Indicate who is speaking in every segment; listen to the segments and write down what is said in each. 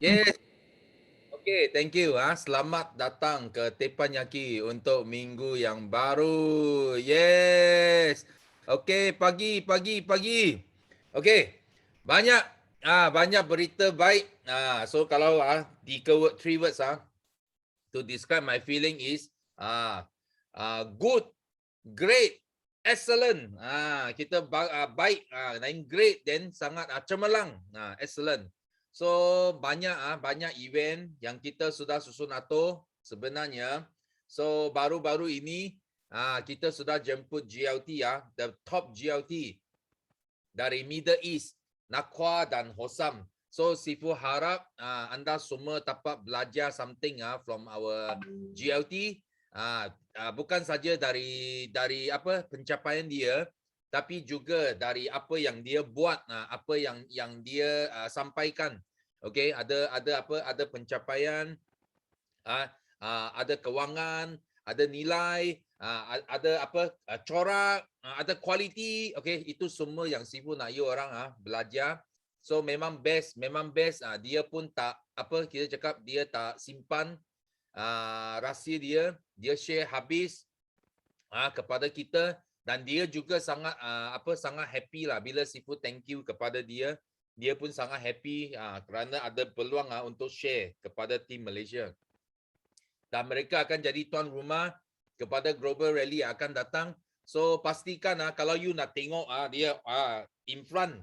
Speaker 1: Yes. Okay, thank you. Selamat datang ke Teppanyaki untuk minggu yang baru. Yes. Okay, pagi. Okay, banyak banyak berita baik. So kalau 3 word, 3 words to describe my feeling is good, great, excellent. Kita baik, lain great, then sangat cemerlang. Excellent. So banyak event yang kita sudah susun atur sebenarnya. So baru-baru ini kita sudah jemput GLT the top GLT dari Middle East, Nakwa dan Hosam. So Sifu harap anda semua dapat belajar something from our GLT. Bukan saja dari apa pencapaian dia, tapi juga dari apa yang dia buat, apa yang dia sampaikan. Okay, ada pencapaian, ada kewangan, ada nilai, ada apa corak, ada kualiti. Okay, itu semua yang Sifu nak you orang belajar. So memang best. Dia pun tak apa kita cakap, dia tak simpan rahsia dia share habis kepada kita, dan dia juga sangat sangat happy lah bila Sifu thank you kepada dia. Dia pun sangat happy kerana ada peluang untuk share kepada tim Malaysia. Dan mereka akan jadi tuan rumah kepada Global Rally yang akan datang. So pastikan kalau you nak tengok dia in front,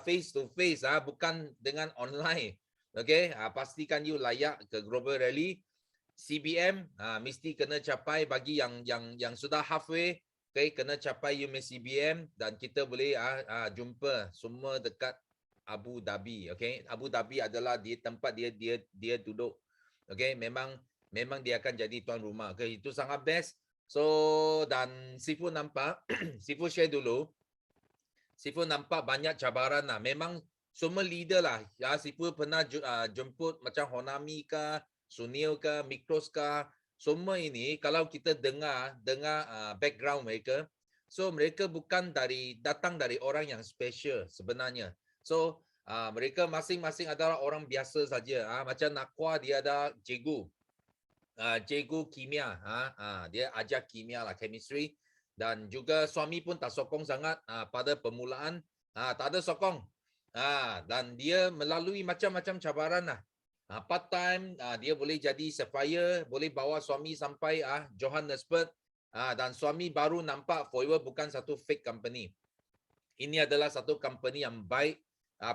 Speaker 1: face to face, bukan dengan online. Okay, pastikan you layak ke Global Rally. CBM mesti kena capai bagi yang sudah halfway. Okay, kena capai you CBM, dan kita boleh jumpa semua dekat Abu Dhabi. Okay, Abu Dhabi adalah tempat dia duduk. Okay, memang dia akan jadi tuan rumah. Okay, itu sangat best. So dan Sifu nampak Sifu share dulu. Sifu nampak banyak cabaran lah. Memang semua leader lah. Sifu pernah jemput macam Honami ke, Sunil ke, Mikros ke. Semua ini kalau kita dengar background mereka, so mereka bukan datang dari orang yang special sebenarnya. So mereka masing-masing adalah orang biasa saja. Macam Nakwa dia ada cikgu. Cikgu kimia, dia ajar kimia lah, chemistry. Dan juga suami pun tak sokong sangat pada permulaan, tak ada sokong. Dan dia melalui macam-macam cabaran lah. Part time dia boleh jadi supplier, boleh bawa suami sampai Johannesburg, dan suami baru nampak Forever bukan satu fake company. Ini adalah satu company yang baik,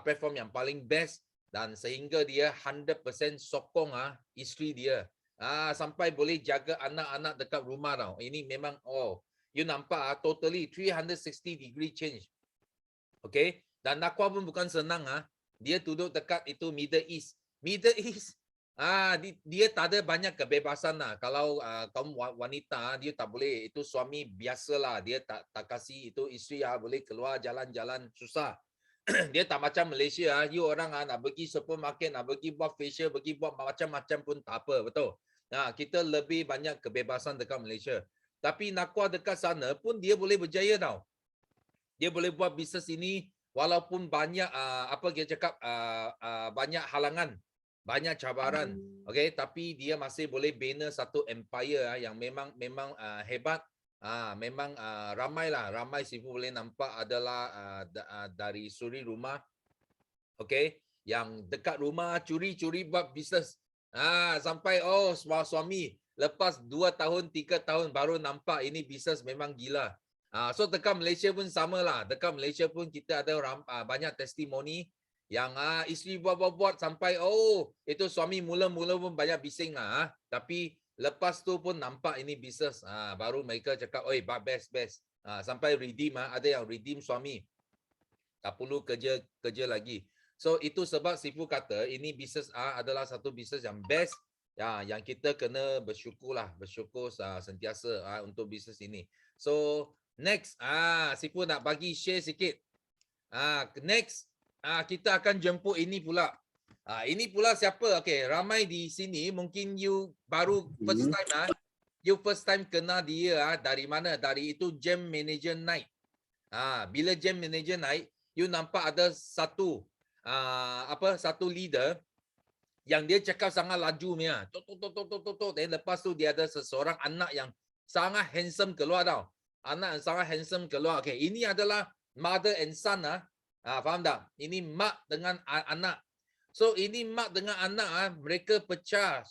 Speaker 1: platform yang paling best, dan sehingga dia 100% sokong isteri dia. Sampai boleh jaga anak-anak dekat rumah tau. Ini memang you nampak totally 360 degree change. Okay, dan Nakwa pun bukan senang dia duduk dekat itu Middle East. Dia tak ada banyak kebebasan lah. Kalau kaum wanita, dia tak boleh. Itu suami biasalah, dia tak kasih itu isteri boleh keluar jalan-jalan, susah. Dia tak macam Malaysia you orang nak pergi supermarket, nak pergi buat facial, pergi buat macam-macam pun tak apa, betul. Kita lebih banyak kebebasan dekat Malaysia. Tapi Nakwa dekat sana pun dia boleh berjaya tau. Dia boleh buat bisnes ini walaupun banyak apa kita cakap banyak halangan, banyak cabaran. Okay, tapi dia masih boleh bina satu empire yang memang hebat. Memang ramai Sifu boleh nampak adalah dari suri rumah. Okay, yang dekat rumah curi-curi buat bisnes. Sampai suami lepas 2 tahun 3 tahun baru nampak ini bisnes memang gila. So dekat Malaysia pun samalah. Dekat Malaysia pun kita ada banyak testimoni yang isteri buat sampai itu suami mula-mula pun banyak bising lah. Tapi lepas tu pun nampak ini bisnes. Baru mereka cakap, oi best. Sampai redeem, ada yang redeem suami. Tak perlu kerja lagi. So itu sebab Sifu kata ini bisnes adalah satu bisnes yang best, yang kita kena bersyukur sentiasa untuk bisnes ini. So next Sifu nak bagi share sikit. Next kita akan jemput ini pula. Ini pula siapa? Okay, ramai di sini mungkin you baru first time kenal dia dari mana? Dari itu Jam Manager Night. Bila Jam Manager Night, you nampak ada satu leader yang dia cakap sangat laju punya. Dan lepas tu dia ada seseorang anak yang sangat handsome keluar tau. Anak yang sangat handsome keluar. Okay, ini adalah mother and son faham tak? Ini mak dengan anak. So ini mak dengan anak mereka pecah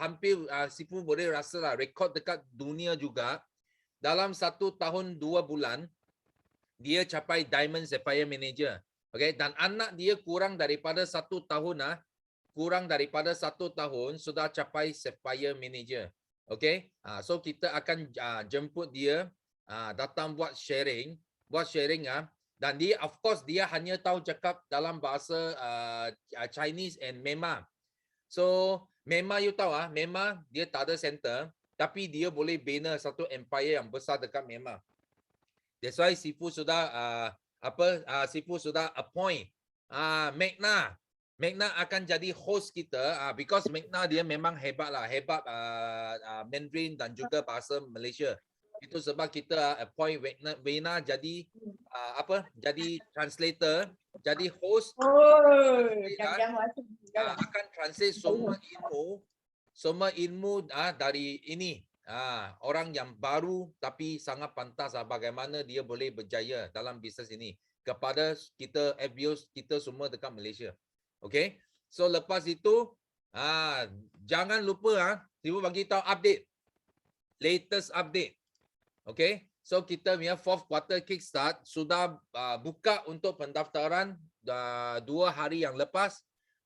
Speaker 1: hampir Sifu boleh rasa lah rekod dekat dunia juga. Dalam 1 tahun 2 bulan dia capai Diamond Sapphire Manager. Okay, dan anak dia kurang daripada 1 tahun sudah capai Sapphire Manager. Okay, so kita akan jemput dia datang buat sharing dan dia of course dia hanya tahu cakap dalam bahasa Chinese and Myanmar. So Myanmar you tahu Myanmar dia tak ada center tapi dia boleh bina satu empire yang besar dekat Myanmar. That's why Sifu sudah Sifu sudah appoint Magna. Magna akan jadi host kita because Magna dia memang hebat Mandarin dan juga bahasa Malaysia. Itu sebab kita appoint Magna jadi jadi translator, jadi host. Akan translate semua ilmu dari ini. Orang yang baru tapi sangat pantas bagaimana dia boleh berjaya dalam bisnes ini kepada kita FBO kita semua dekat Malaysia. Okay, so lepas itu jangan lupa Sifu bagi tahu update, latest update. Okay, so kita punya 4th quarter kickstart sudah buka untuk pendaftaran 2 hari yang lepas.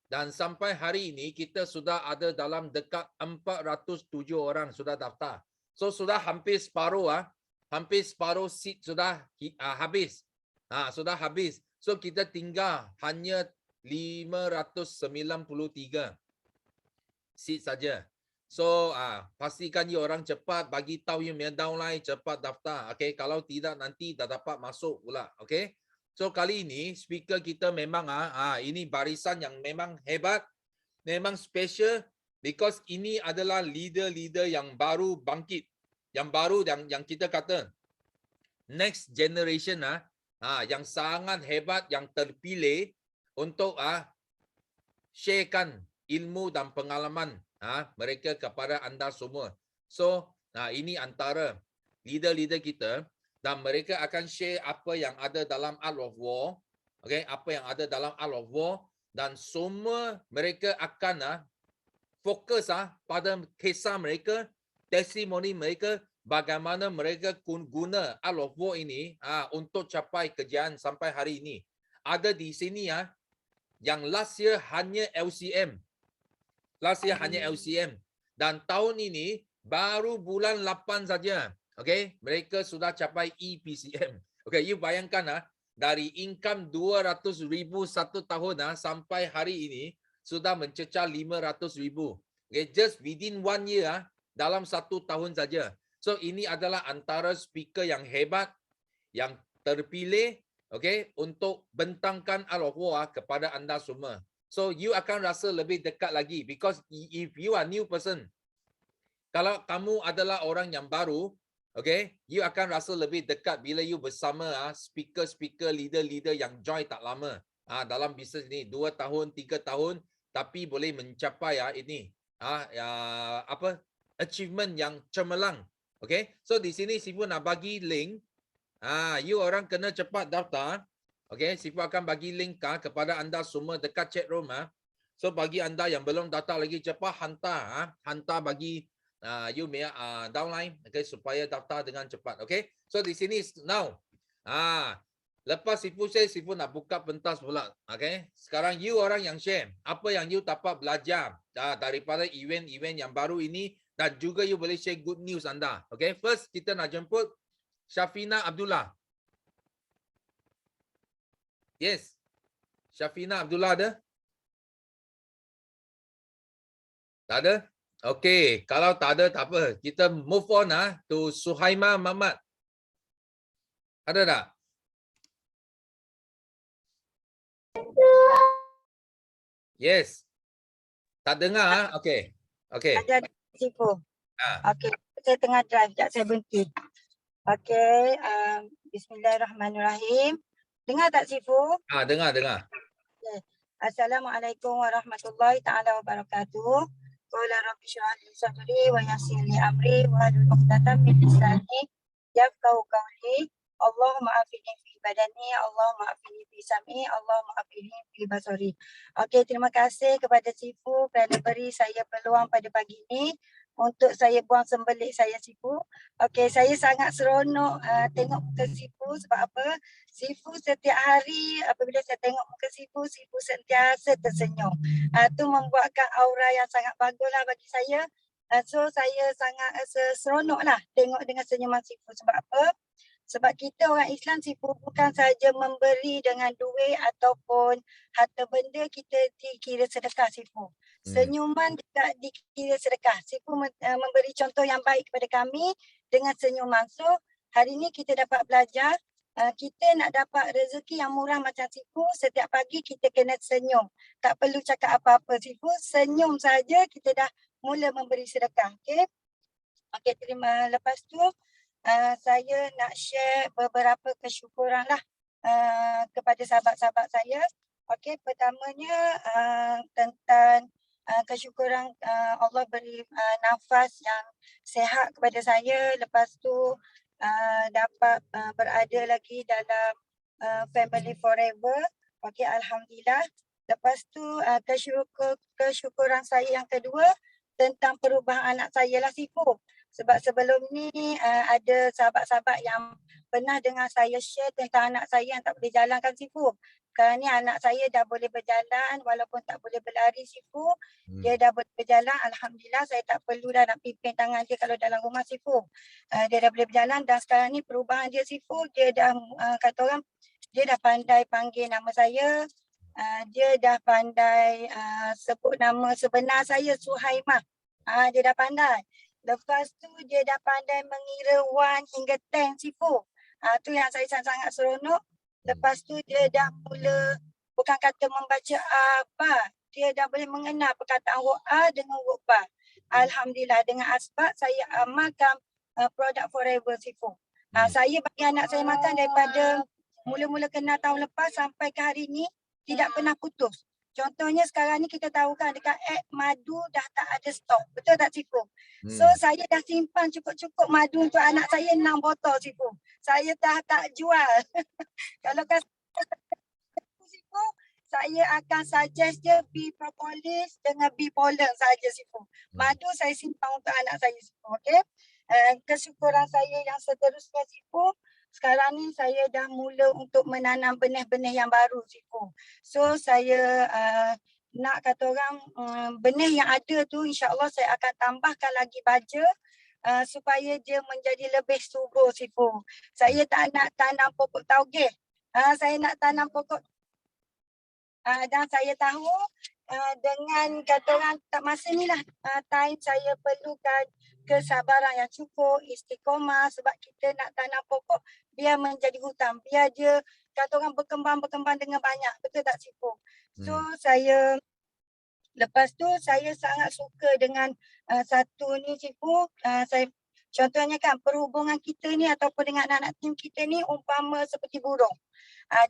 Speaker 1: Dan sampai hari ini kita sudah ada dalam dekat 407 orang sudah daftar. So sudah hampir separuh seat sudah habis. Sudah habis. So kita tinggal hanya 593 seat saja. So pastikan you orang cepat bagi tahu you punya downline cepat daftar. Okay, kalau tidak nanti tak dapat masuk pula. Okay. So kali ini speaker kita memang ini barisan yang memang hebat, memang special because ini adalah leader-leader yang baru bangkit, yang baru yang kita kata next generation yang sangat hebat yang terpilih untuk sharekan ilmu dan pengalaman mereka kepada anda semua. So ini antara leader-leader kita. Dan mereka akan share apa yang ada dalam Art of War. Okay, apa yang ada dalam Art of War. Dan semua mereka akan fokus pada kisah mereka, testimoni mereka, bagaimana mereka guna Art of War ini untuk capai kejayaan sampai hari ini. Ada di sini yang last year hanya LCM. Dan tahun ini baru bulan 8 saja. Okay, mereka sudah capai EPCM. Okay, you bayangkan dari income 200,000 satu tahun sampai hari ini sudah mencecah 500,000. Okay, just within 1 year dalam 1 tahun saja. So ini adalah antara speaker yang hebat, yang terpilih, okay, untuk bentangkan Art of War kepada anda semua. So you akan rasa lebih dekat lagi because if you are new person, kalau kamu adalah orang yang baru, okay, you akan rasa lebih dekat bila you bersama speaker-speaker, leader-leader yang join tak lama dalam bisnes ini 2 tahun, 3 tahun tapi boleh mencapai ini achievement yang cemerlang. Okay, so di sini Sifu nak bagi link. You orang kena cepat daftar. Okay, Sifu akan bagi link kepada anda semua dekat chat room. So bagi anda yang belum daftar lagi cepat hantar bagi you may downline, okay, supaya daftar dengan cepat. Okay, so di sini now lepas Sifu share, Sifu nak buka pentas pula. Okay, sekarang you orang yang share apa yang you dapat belajar daripada event-event yang baru ini dan juga you boleh share good news anda. Okay, first kita nak jemput Syafina Abdullah. Yes, Syafina Abdullah ada? Tak ada? Okay, kalau tak ada tak apa. Kita move on to Suhaima Mamat. Ada tak? Yes. Tak dengar Okay. Okay.
Speaker 2: Ada Sifu. Okay, saya tengah drive, sekejap saya berhenti. Okay, bismillahirrahmanirrahim. Dengar tak Sifu?
Speaker 1: Dengar.
Speaker 2: Okay. Assalamualaikum warahmatullahi taala wabarakatuh. Qala rabbi shrah li sadri wa yassir li amri wa hlul 'uqdatam min lisani yafqahu qawli. Allahumma afini fi badani, Allahumma afini fi sam'i, Allahumma afini fi basari. Okey, terima kasih kepada Sifu kerana beri saya peluang pada pagi ini untuk saya buang sembelit saya Sifu. Okey, saya sangat seronok tengok muka Sifu sebab apa? Sifu setiap hari apabila saya tengok muka Sifu, Sifu sentiasa tersenyum. Itu membuatkan aura yang sangat baguslah bagi saya. So saya sangat seronok lah tengok dengan senyuman Sifu. Sebab apa? Sebab kita orang Islam Sifu bukan saja memberi dengan duit ataupun harta benda kita dikira sedekah Sifu. Senyuman juga dikira sedekah. Sifu memberi contoh yang baik kepada kami dengan senyuman. So hari ini kita dapat belajar kita nak dapat rezeki yang murah macam Sifu, setiap pagi kita kena senyum. Tak perlu cakap apa-apa Sifu, senyum saja kita dah mula memberi sedekah. Okey. Okey, terima. Lepas tu saya nak share beberapa kesyukuran lah kepada sahabat-sahabat saya. Okey, pertamanya tentang kesyukuran Allah beri nafas yang sehat kepada saya. Lepas tu dapat berada lagi dalam family forever. Okey, alhamdulillah. Lepas tu kesyukuran saya yang kedua tentang perubahan anak saya lah Sifu. Sebab sebelum ni ada sahabat-sahabat yang pernah dengar saya share tentang anak saya yang tak boleh jalan kan Sifu. Sekarang ni anak saya dah boleh berjalan walaupun tak boleh berlari Sifu. Dia dah boleh berjalan, alhamdulillah saya tak perlu dah nak pimpin tangan dia kalau dalam rumah Sifu. Dia dah boleh berjalan dan sekarang ni perubahan dia Sifu, dia dah kata orang dia dah pandai panggil nama saya. Dia dah pandai sebut nama sebenar saya Suhaimah. Dia dah pandai. Lepas tu dia dah pandai mengira 1 hingga 10 Sifu. Tu yang saya sangat-sangat seronok. Lepas tu dia dah mula bukan kata membaca apa, dia dah boleh mengenal perkataan huruf A dengan huruf Ba. Alhamdulillah dengan asbab saya amalkan produk Forever Sifu. Saya bagi anak saya makan daripada mula-mula kenal tahun lepas sampai ke hari ni tidak pernah putus. Contohnya sekarang ni kita tahu kan dekat app madu dah tak ada stok. Betul tak Sifu? So saya dah simpan cukup-cukup madu untuk anak saya 6 botol Sifu. Saya tak jual. Kalau Sifu, saya akan suggest dia bee propolis dengan bee pollen saja Sifu. Madu saya simpan untuk anak saya Sifu. Okay? Kesyukuran saya yang seterusnya Sifu, sekarang ni saya dah mula untuk menanam benih-benih yang baru Sifu. So saya nak kata orang benih yang ada tu insya-Allah saya akan tambahkan lagi baja supaya dia menjadi lebih subur Sifu. Saya tak nak tanam pokok taugeh. Saya nak tanam pokok dan saya tahu dengan kata orang tak masa ni lah time saya perlukan kesabaran yang cukup, istiqomah sebab kita nak tanam pokok biar menjadi hutan, biar dia kata orang berkembang dengan banyak. Betul tak Sifu? So saya lepas tu saya sangat suka dengan satu ni Sifu, saya contohnya kan perhubungan kita ni ataupun dengan anak-anak tim kita ni umpama seperti burung.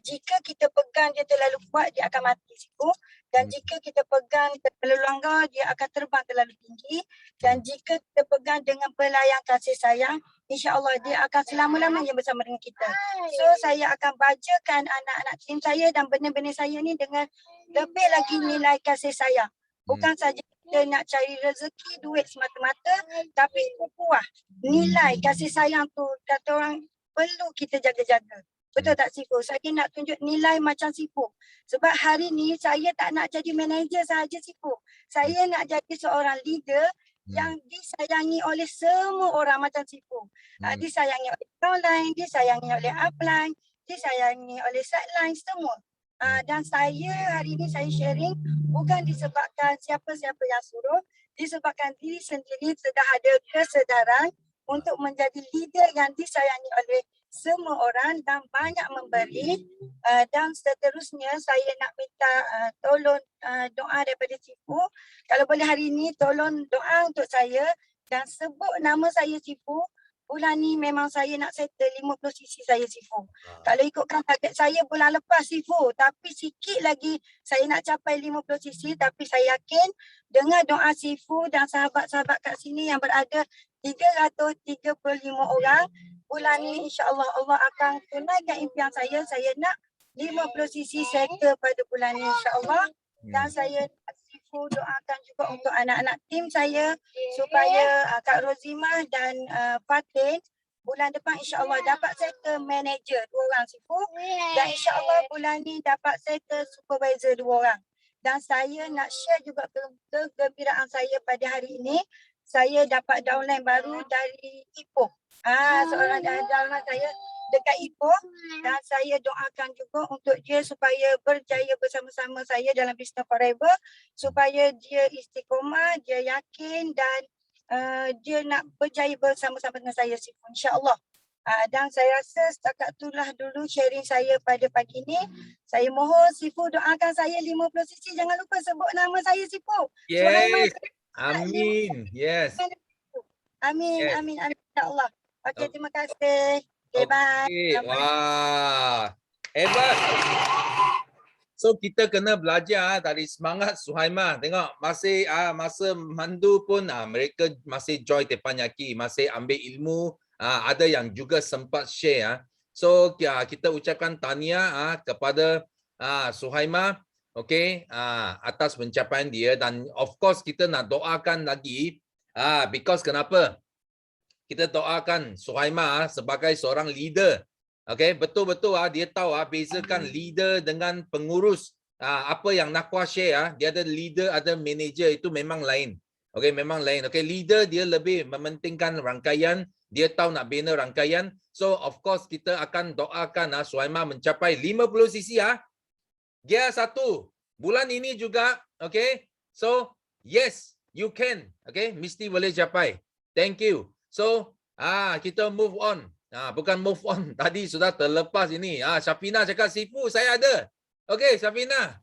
Speaker 2: Jika kita pegang dia terlalu kuat, dia akan mati Sifu. Dan jika kita pegang terlalu longgar, dia akan terbang terlalu tinggi. Dan jika kita pegang dengan belayang kasih sayang, insya-Allah dia akan selama-lamanya bersama dengan kita. So saya akan bajakan anak-anak tim saya dan benih-benih saya ni dengan lebih lagi nilai kasih sayang. Bukan saja kita nak cari rezeki, duit semata-mata, tapi puah nilai kasih sayang tu kata orang perlu kita jaga-jaga. Betul tak Sifu? Saya nak tunjuk nilai macam Sifu. Sebab hari ni saya tak nak jadi manager sahaja Sifu. Saya nak jadi seorang leader yang disayangi oleh semua orang macam Sifu. Disayangi oleh downline, disayangi oleh upline, disayangi oleh sideline, semua. Dan saya hari ni saya sharing bukan disebabkan siapa-siapa yang suruh, disebabkan diri sendiri sudah ada kesedaran untuk menjadi leader yang disayangi oleh semua orang dan banyak memberi. Dan seterusnya saya nak minta tolong doa daripada Sifu. Kalau boleh hari ini tolong doa untuk saya dan sebut nama saya Sifu bulan ni memang saya nak settle 50 cc saya Sifu. Kalau ikutkan target saya bulan lepas Sifu, tapi sikit lagi saya nak capai 50 cc, tapi saya yakin dengan doa Sifu dan sahabat-sahabat kat sini yang berada 335 orang, bulan ni insya-Allah Allah akan tunaikan impian saya. Saya nak 50 cc settle pada bulan ni insya-Allah. Dan saya Sifu doakan juga untuk anak-anak tim saya supaya Kak Rozimah dan Fatin bulan depan insya-Allah dapat settle manager 2 orang Sifu, dan insya-Allah bulan ni dapat settle supervisor 2 orang. Dan saya nak share juga kegembiraan saya pada hari ini. Saya dapat downline baru dari Ipoh. Seorang downline saya dekat Ipoh, dan saya doakan juga untuk dia supaya berjaya bersama-sama saya dalam Business Forever, supaya dia istiqomah, dia yakin dan dia nak berjaya bersama-sama dengan saya Sifu insya-Allah. Dan saya rasa setakat itulah dulu sharing saya pada pagi ni. Saya mohon Sifu doakan saya 50 cc, jangan lupa sebut nama saya Sifu.
Speaker 1: Yes. Amin. Yes.
Speaker 2: Amin,
Speaker 1: Yes.
Speaker 2: amin, amin insya-Allah. Okey, terima kasih. Okay, bye.
Speaker 1: Okay. Wah. Hebat. So kita kena belajar dari semangat Suhaimah. Tengok masih masa mandu pun mereka masih join Teppanyaki, masih ambil ilmu. Ada yang juga sempat share. So kita ucapkan tahniah kepada Suhaimah, okay, atas pencapaian dia, dan of course kita nak doakan lagi because kenapa? Kita doakan Suhaimah sebagai seorang leader. Okay, betul-betul dia tahu bezakan leader dengan pengurus. Apa yang Nakwa share dia ada leader, ada manager, itu memang lain. Okay, memang lain. Okay, leader dia lebih mementingkan rangkaian, dia tahu nak bina rangkaian. So of course kita akan doakan Suhaimah mencapai 50 cc Gear 1 bulan ini juga. Okay, so yes, you can. Okay, mesti boleh capai. Thank you. So kita move on. Bukan move on, tadi sudah terlepas ini. Syafina cakap Sifu saya ada. Okey, Syafina.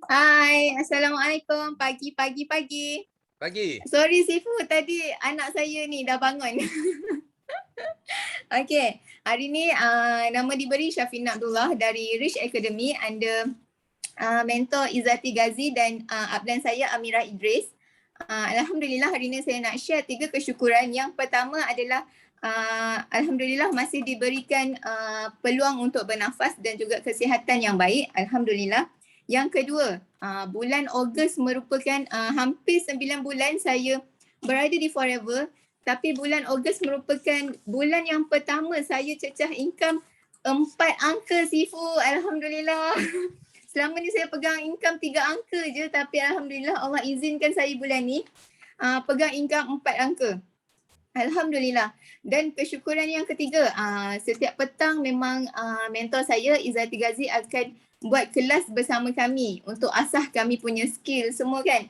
Speaker 3: Hai, Assalamualaikum. Pagi.
Speaker 1: Pagi.
Speaker 3: Sorry Sifu, tadi anak saya ni dah bangun. Okey, hari ni nama diberi Syafina Abdullah dari Rich Academy under mentor Izzati Ghazi dan upline saya Amirah Idris. Alhamdulillah hari ni saya nak share 3 kesyukuran. Yang pertama adalah Alhamdulillah masih diberikan peluang untuk bernafas dan juga kesihatan yang baik. Alhamdulillah. Yang kedua, bulan Ogos merupakan hampir 9 bulan saya berada di Forever, tapi bulan Ogos merupakan bulan yang pertama saya cecah income 4 angka Sifu. Alhamdulillah. Selama ni saya pegang income 3 angka je, tapi Alhamdulillah Allah izinkan saya bulan ni pegang income 4 angka. Alhamdulillah. Dan kesyukuran yang ketiga, setiap petang memang mentor saya Izzati Ghazi akan buat kelas bersama kami untuk asah kami punya skill semua kan.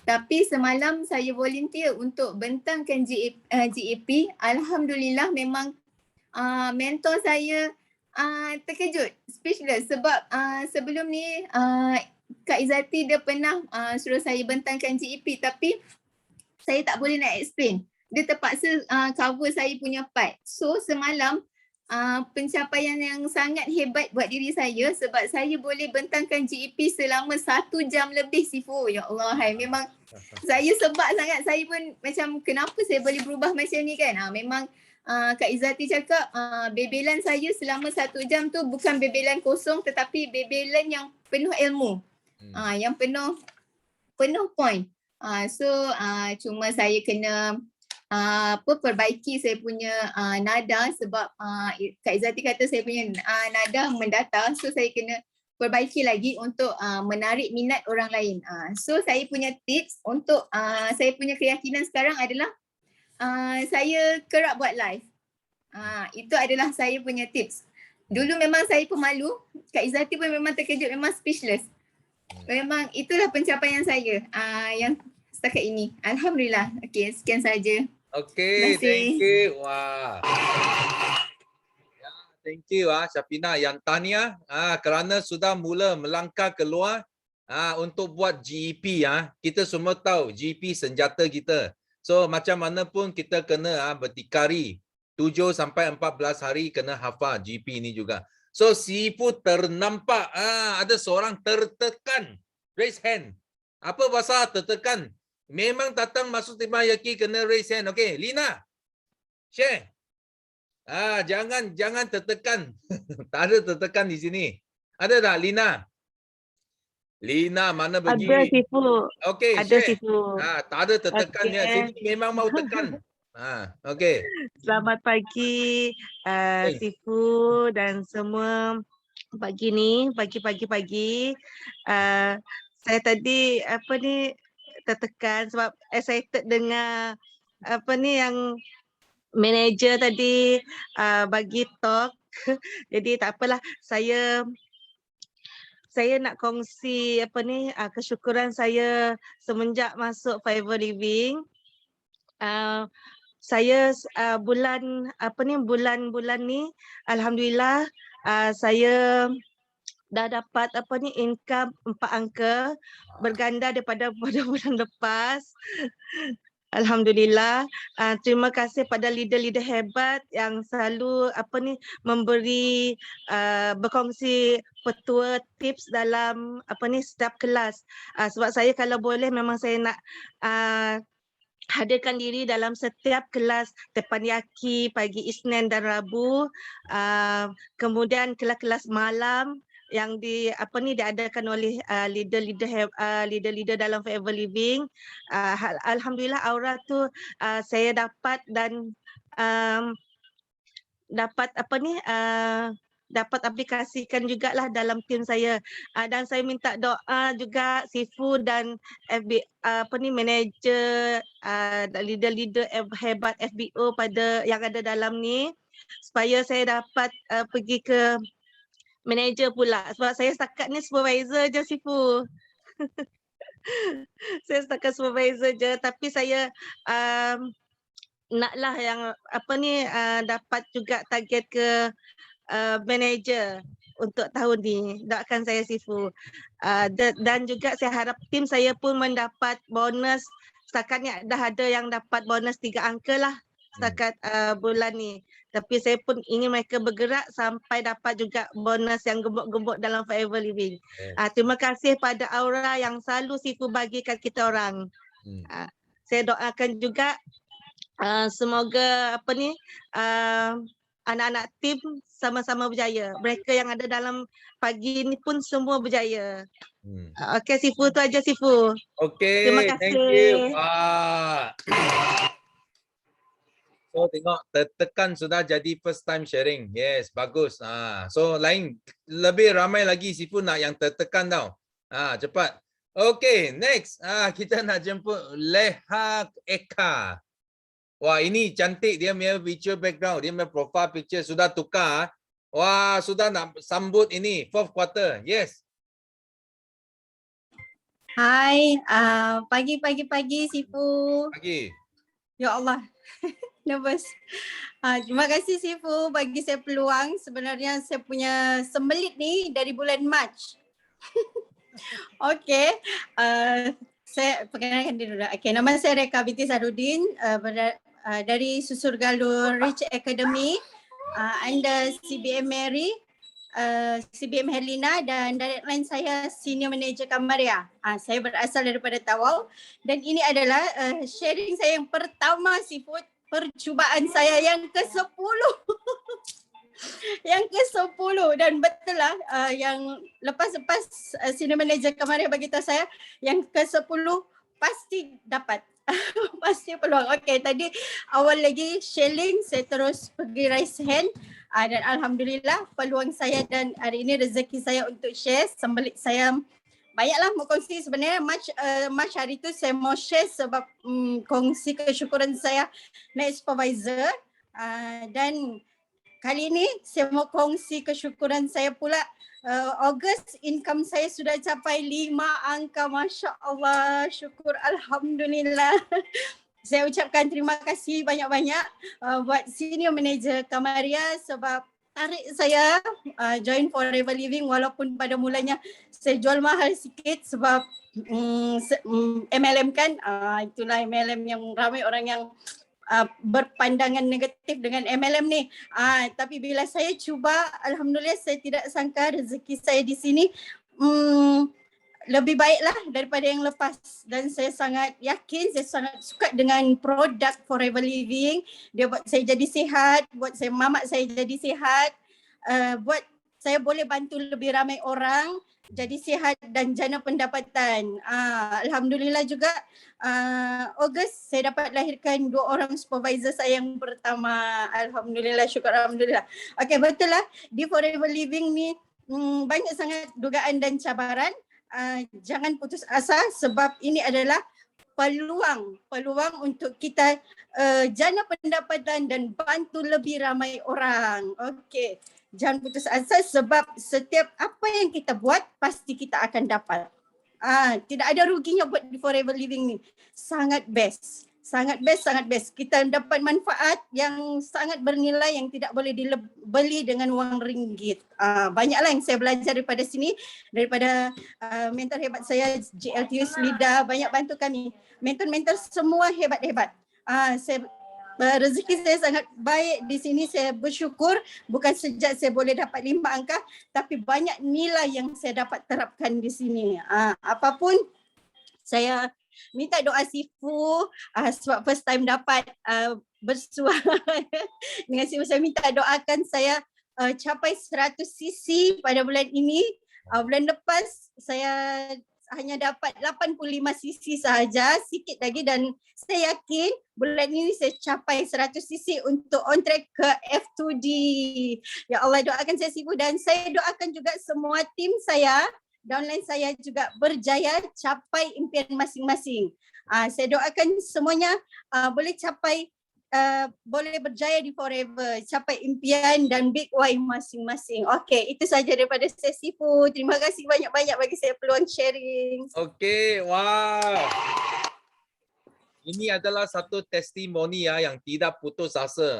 Speaker 3: Tapi semalam saya volunteer untuk bentangkan GEP. Alhamdulillah memang mentor saya terkejut, speechless sebab sebelum ni Kak Izzati dia pernah suruh saya bentangkan GEP tapi saya tak boleh nak explain. Dia terpaksa cover saya punya part. So semalam pencapaian yang sangat hebat buat diri saya sebab saya boleh bentangkan GEP selama 1 jam lebih Sifu. Ya Allah, memang saya sebab sangat. Saya pun macam kenapa saya boleh berubah macam ni kan. Memang Kak Izzati cakap bebelan saya selama 1 jam tu bukan bebelan kosong tetapi bebelan yang penuh ilmu. Yang penuh point. So cuma saya kena perbaiki saya punya nada sebab Kak Izzati kata saya punya nada mendata, so saya kena perbaiki lagi untuk menarik minat orang lain. So saya punya tips untuk saya punya keyakinan sekarang adalah saya kerap buat live. Itu adalah saya punya tips. Dulu memang saya pemalu, Kak Izzati pun memang terkejut, memang speechless. Memang itulah pencapaian saya yang setakat ini. Alhamdulillah. Okey, sekian saja.
Speaker 1: Okay, thank you. Wah. Thank you Syafina. Yang tahniah kerana sudah mula melangkah keluar untuk buat GEP. Kita semua tahu GEP senjata kita. So macam mana pun kita kena berdikari 7 sampai 14 hari kena hafal GP ni juga. So Sifu ternampak ada seorang tertekan. Raise hand. Apa bahasa tertekan? Memang datang masuk teppanyaki kena raise hand. Okay, Lina. Share. Jangan tertekan. Tak ada tertekan di sini. Ada tak Lina? Lina mana pergi?
Speaker 4: Ada Sifu.
Speaker 1: Okey,
Speaker 4: Ada
Speaker 1: share.
Speaker 4: Sifu.
Speaker 1: Tak ada tertekannya.
Speaker 4: Okey.
Speaker 1: Sini memang mau tekan. Okey.
Speaker 4: Selamat pagi
Speaker 1: Hey.
Speaker 4: Sifu dan semua. Pagi ni, pagi. Saya tadi tertekan sebab excited dengar yang manager tadi bagi talk. Jadi tak apalah, saya nak kongsi kesyukuran saya semenjak masuk Forever Living. Saya bulan ni alhamdulillah saya dah dapat income 4 angka berganda daripada bulan lepas. Alhamdulillah. Terima kasih pada leader-leader hebat yang selalu memberi berkongsi petua tips dalam setiap kelas. Sebab saya kalau boleh memang saya nak hadirkan diri dalam setiap kelas teppanyaki pagi Isnin dan Rabu, kemudian kelas-kelas malam yang diadakan oleh leader-leader dalam Forever Living. Alhamdulillah aura tu saya dapat dan dapat aplikasikan jugalah dalam tim saya. Dan saya minta doa juga Sifu dan manager leader-leader hebat FBO pada yang ada dalam ni supaya saya dapat pergi ke manager pula sebab saya setakat ni supervisor je Sifu. Saya setakat supervisor je tapi saya naklah yang dapat juga target ke manager untuk tahun ni. Doakan saya Sifu. Dan juga saya harap tim saya pun mendapat bonus. Setakat ni dah ada yang dapat bonus 3 angka lah setakat bulan ni. Tapi saya pun ingin mereka bergerak sampai dapat juga bonus yang gembok-gembok dalam Forever Living. Terima kasih pada aura yang selalu Sifu bagikan kita orang. Saya doakan juga semoga anak-anak tim sama-sama berjaya. Mereka yang ada dalam pagi ni pun semua berjaya. Okey Sifu, tu aja Sifu.
Speaker 1: Okey,
Speaker 4: Terima kasih.
Speaker 1: thank you. So tengok tertekan sudah jadi first time sharing. Yes, bagus. So lebih ramai lagi Sifu nak yang tertekan tau. Cepat. Okey, next. Kita nak jemput Leha Eka. Wah, ini cantik dia punya picture background, dia punya profile picture sudah tukar. Wah, sudah nak sambut ini 4th quarter. Yes.
Speaker 5: Hai, pagi Sifu.
Speaker 1: Pagi.
Speaker 5: Ya Allah, nervous. Terima kasih Sifu bagi saya peluang. Sebenarnya saya punya sembelit ni dari bulan Mac. Okey, saya perkenalkan diri dulu. Okey, nama saya Reka binti Sarudin dari Susur Galur Rich Academy under CBM Mary, CBM Helena dan direct line saya Senior Manager Kamaria. Saya berasal daripada Tawau dan ini adalah sharing saya yang pertama Sifu, percubaan saya yang ke-10. Yang ke-10 dan betul lah yang lepas Senior Manager Kamaria bagi tahu saya yang ke-10 pasti dapat. Pasti peluang. Okey, tadi awal lagi sharing saya terus pergi raise hand dan alhamdulillah peluang saya dan hari ini rezeki saya untuk share sembelit saya banyaklah mau kongsi sebenarnya March hari tu saya mau share sebab kongsi kesyukuran saya naik supervisor dan kali ini saya mau kongsi kesyukuran saya pula Ogos income saya sudah capai 5 angka. Masya Allah, syukur alhamdulillah. Saya ucapkan terima kasih banyak-banyak buat Senior Manager Kamaria sebab tarik saya join Forever Living walaupun pada mulanya saya jual mahal sikit sebab MLM kan, itulah MLM yang ramai orang yang berpandangan negatif dengan MLM ni. Tapi bila saya cuba, alhamdulillah saya tidak sangka rezeki saya di sini lebih baiklah daripada yang lepas, dan saya sangat yakin, saya sangat suka dengan produk Forever Living. Dia buat saya jadi sihat, buat saya mamak saya jadi sihat, buat saya boleh bantu lebih ramai orang jadi sihat dan jana pendapatan. Alhamdulillah juga Ogos saya dapat lahirkan 2 orang supervisor saya yang pertama. Alhamdulillah, syukur alhamdulillah. Okey, betul lah di Forever Living ni banyak sangat dugaan dan cabaran. Jangan putus asa sebab ini adalah peluang untuk kita jana pendapatan dan bantu lebih ramai orang. Okey, jangan putus asa sebab setiap apa yang kita buat pasti kita akan dapat. Tidak ada ruginya buat di Forever Living ni. Sangat best. Sangat best. Kita dapat manfaat yang sangat bernilai yang tidak boleh dibeli dengan wang ringgit. Banyaklah yang saya belajar daripada sini, daripada mentor hebat saya GLTUS Lida, banyak bantu kami. Mentor-mentor semua hebat-hebat. Rezeki saya sangat baik di sini, saya bersyukur. Bukan sejak saya boleh dapat 5 angka, tapi banyak nilai yang saya dapat terapkan di sini. Apapun saya minta doa Sifu sebab first time dapat bersua dengan Sifu. Saya minta doakan saya capai 100 cc pada bulan ini. Bulan lepas saya hanya dapat 85 cc sahaja, sikit lagi, dan saya yakin bulan ini saya capai 100 cc untuk on track ke F2D. Ya Allah, doakan saya Sifu, dan saya doakan juga semua tim saya, downline saya juga berjaya capai impian masing-masing. Saya doakan semuanya boleh capai, boleh berjaya di Forever, capai impian dan big why masing-masing. Okey, itu saja daripada saya Sifu. Terima kasih banyak-banyak bagi saya peluang sharing.
Speaker 1: Okey, wow. Ini adalah satu testimoni yang tidak putus asa.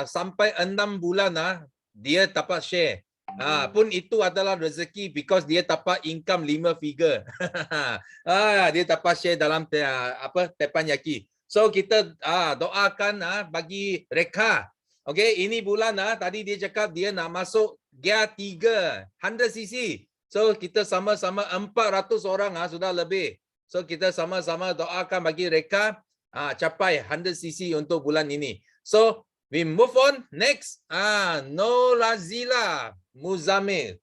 Speaker 1: Sampai 6 bulan dia dapat share. Pun itu adalah rezeki because dia dapat income 5 figure. Dia dapat share dalam teppanyaki. So kita doakan bagi Reka. Okey, ini bulan tadi dia cakap dia nak masuk gear 3 100 cc. So kita sama-sama 400 orang sudah lebih. So kita sama-sama doakan bagi Reka capai 100 cc untuk bulan ini. So we move on next. Norazila Muzamil.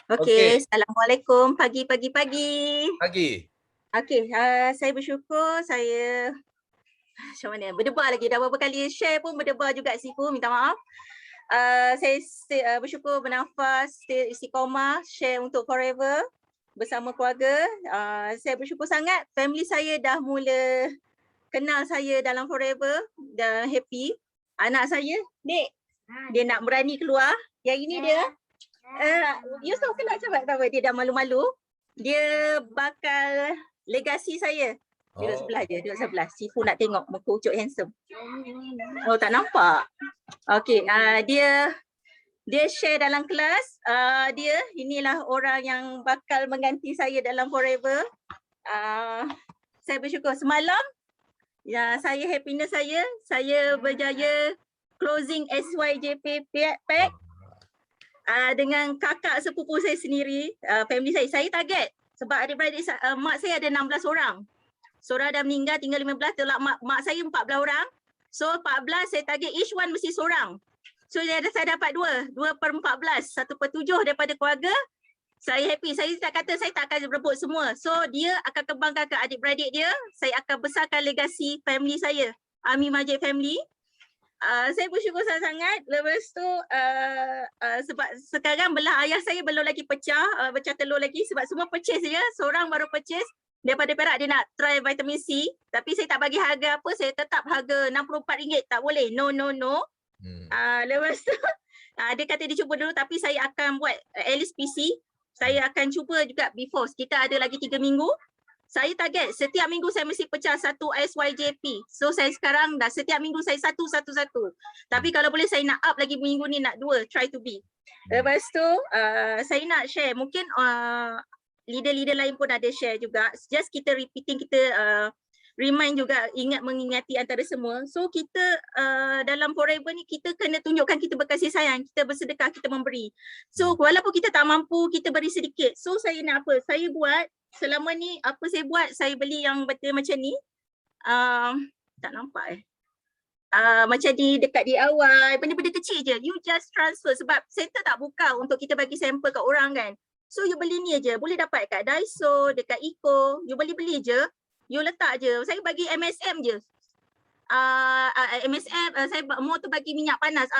Speaker 6: Okey, Assalamualaikum. Pagi.
Speaker 1: Pagi.
Speaker 6: Okey, saya bersyukur saya macam mana? Berdebar lagi. Dah beberapa kali share pun berdebar juga Sifu, minta maaf. Saya bersyukur bernafas, istiqomah, share untuk Forever bersama keluarga. Saya bersyukur sangat family saya dah mula kenal saya dalam Forever, dah happy. Anak saya, Dek, dia nak berani keluar. Yang ini dia. Yusof kenal sebab tahu dia dah malu-malu. Dia bakal legasi saya. Duduk sebelah je, duduk sebelah. Sifu nak tengok muka ucuk handsome. Oh, tak nampak. Okey, dia share dalam kelas. Inilah orang yang bakal mengganti saya dalam Forever. Saya bersyukur semalam. Saya happiness saya berjaya closing SYJP pack dengan kakak sepupu saya sendiri, family saya. Saya target sebab adik-beradik mak saya ada 16 orang. Seorang dah meninggal, tinggal 15, tolak mak saya 14 orang. So 14 saya target each one mesti seorang. So saya dapat 2 per 14, 1/7 daripada keluarga. Saya happy. Saya tak kata saya tak akan rebut semua. So dia akan kembangkan ke adik-beradik dia. Saya akan besarkan legasi family saya, Ami Majid family. Saya bersyukur sangat. Lepas tu sebab sekarang belah ayah saya belum lagi pecah telur lagi sebab semua purchase je. Seorang baru purchase daripada Perak, dia nak try vitamin C. Tapi saya tak bagi harga apa, saya tetap harga RM64. Tak boleh. No. Lepas tu dia kata dia cuba dulu, tapi saya akan buat at least PC. Saya akan cuba juga before. Kita ada lagi 3 minggu. Saya target setiap minggu saya mesti pecah 1 SYJP. So saya sekarang dah setiap minggu saya 1. Tapi kalau boleh saya nak up lagi minggu ni, nak 2, try to be. Lepas tu saya nak share mungkin leader-leader lain pun ada share juga. Just kita repeating, kita remind juga, mengingati antara semua. So kita dalam Forever ni kita kena tunjukkan kita berkasih sayang, kita bersedekah, kita memberi. So walaupun kita tak mampu, kita beri sedikit. So saya nak apa? Saya buat selama ni, apa saya buat, saya beli yang betul macam ni. Tak nampak macam ni dekat DIY, benda-benda kecil je. You just transfer sebab center tak buka untuk kita bagi sampel kat orang kan. So you beli ni je, boleh dapat kat Daiso, dekat Eco, you beli je, you letak je. Saya bagi MSM je. MSM, saya mau tu bagi minyak panas,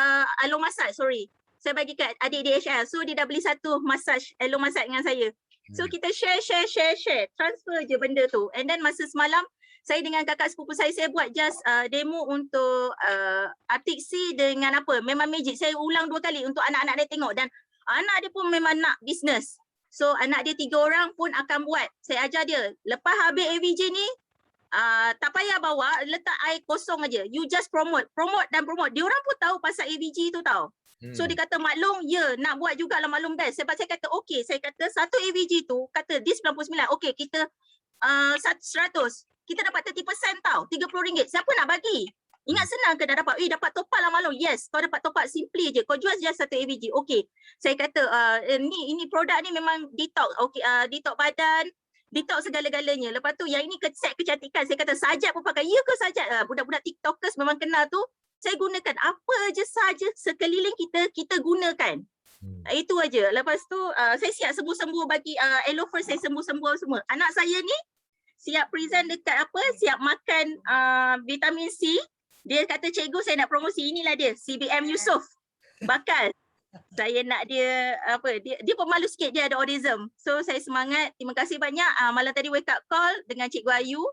Speaker 6: aloe massage, sorry. Saya bagi kat adik DHL. So dia dah beli satu massage, aloe massage dengan saya. So kita share. Transfer je benda tu. And then masa semalam, saya dengan kakak sepupu saya buat just demo untuk Aptik C dengan apa, memang magic. Saya ulang 2 kali untuk anak-anak dia tengok dan anak dia pun memang nak business. So anak dia 3 orang pun akan buat. Saya ajar dia, lepas habis AVJ ni, tak payah bawa, letak air kosong aja. You just promote. Dia orang pun tahu pasal AVJ tu tahu. So dia kata maklum, ya nak buat jugalah maklum best. Sebab saya kata okey, saya kata satu AVJ tu, kata this 99, okey kita 100. Kita dapat 30% tau, RM30. Siapa nak bagi? Ingat senang ke dah dapat? Dapat top up lah malu. Yes, kau dapat top up simply je. Kau jual just satu AVG. Okey. Saya kata ini produk ni memang detox. Okey, detox badan, detox segala-galanya. Lepas tu yang ini set kecantikan. Saya kata sajat pun pakai. Ya ke sajat? Budak-budak TikTokers memang kenal tu. Saya gunakan apa je saja sekeliling kita gunakan. Itu aja. Lepas tu saya siap sembuh-sembuh bagi Elo First, saya sembuh-sembuh semua. Anak saya ni siap present dekat apa, siap makan vitamin C. Dia kata cikgu saya nak promosi, inilah dia CBM Yusof. Bakal. Saya nak dia apa, dia pemalu sikit, dia ada autism. So saya semangat, terima kasih banyak. Malam tadi wake up call dengan Cikgu Ayu.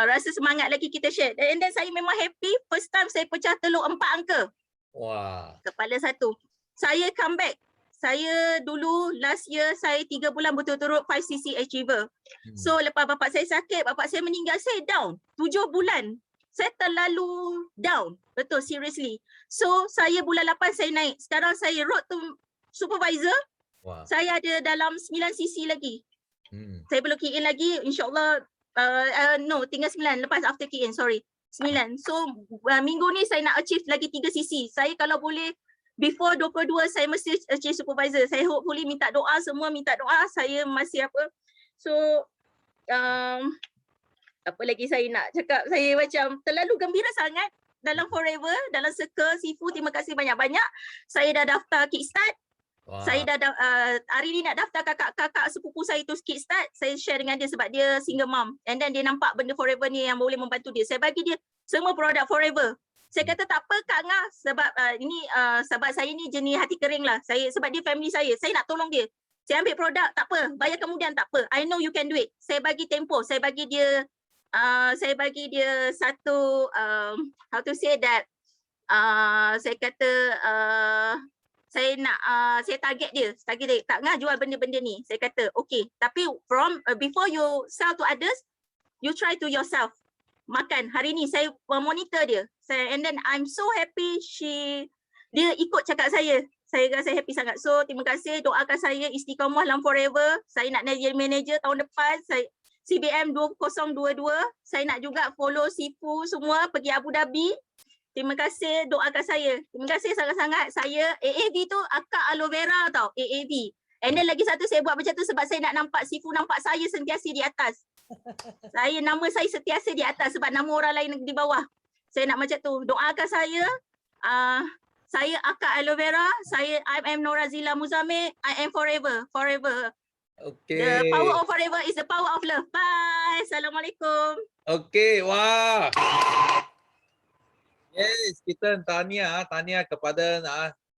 Speaker 6: Rasa semangat lagi kita share. And then saya memang happy, first time saya pecah telur 4 angka.
Speaker 1: Wah.
Speaker 6: Kepala satu. Saya come back. Saya dulu last year saya 3 bulan berturut-turut 5cc achiever. So lepas bapak saya sakit, bapak saya meninggal, saya down 7 bulan. Saya terlalu down. Betul, seriously. So saya bulan 8 saya naik. Sekarang saya road to supervisor.
Speaker 1: Wow.
Speaker 6: Saya ada dalam 9cc lagi. Saya belum key in lagi, insyaAllah no, tinggal 9 lepas after key in, sorry. 9. So minggu ni saya nak achieve lagi 3cc. Saya kalau boleh before 22 saya mesti achieve supervisor. Saya hopefully minta doa, semua minta doa. Saya masih apa. So apa lagi saya nak cakap, saya macam terlalu gembira sangat dalam Forever, dalam circle Sifu. Terima kasih banyak-banyak. Saya dah daftar kickstart. Wow. Saya dah hari ni nak daftar kakak-kakak sepupu saya tu kickstart. Saya share dengan dia sebab dia single mom. And then dia nampak benda Forever ni yang boleh membantu dia. Saya bagi dia semua produk Forever. Saya kata tak apa Kak Ngah, sebab ini sahabat saya ni jenis hati kering lah. Sebab dia family saya nak tolong dia. Saya ambil produk, tak apa, bayar kemudian tak apa. I know you can do it. Saya bagi tempo, saya bagi dia satu how to say that, saya kata saya nak saya target dia. Tak Ngah jual benda-benda ni. Saya kata okay, tapi from before you sell to others, you try to yourself. Makan hari ni saya monitor dia. And then I'm so happy dia ikut cakap saya. Saya rasa happy sangat. So terima kasih, doakan saya istiqamah dalam Forever. Saya nak jadi manager tahun depan. Saya CBM 2022. Saya nak juga follow Sifu semua pergi Abu Dhabi. Terima kasih, doakan saya. Terima kasih sangat-sangat. Saya AAV tu akak aloe vera tau, AAV. And then lagi satu saya buat macam tu sebab saya nak nampak Sifu nampak saya sentiasa di atas. Nama saya sentiasa di atas sebab nama orang lain di bawah. Saya nak macam tu. Doakan saya. Saya akak aloe vera. I am Norazila Muzamil. I am forever.
Speaker 1: Okay.
Speaker 6: The power of forever is the power of love. Bye. Assalamualaikum.
Speaker 1: Okay, wah. Yes, kita tahniah kepada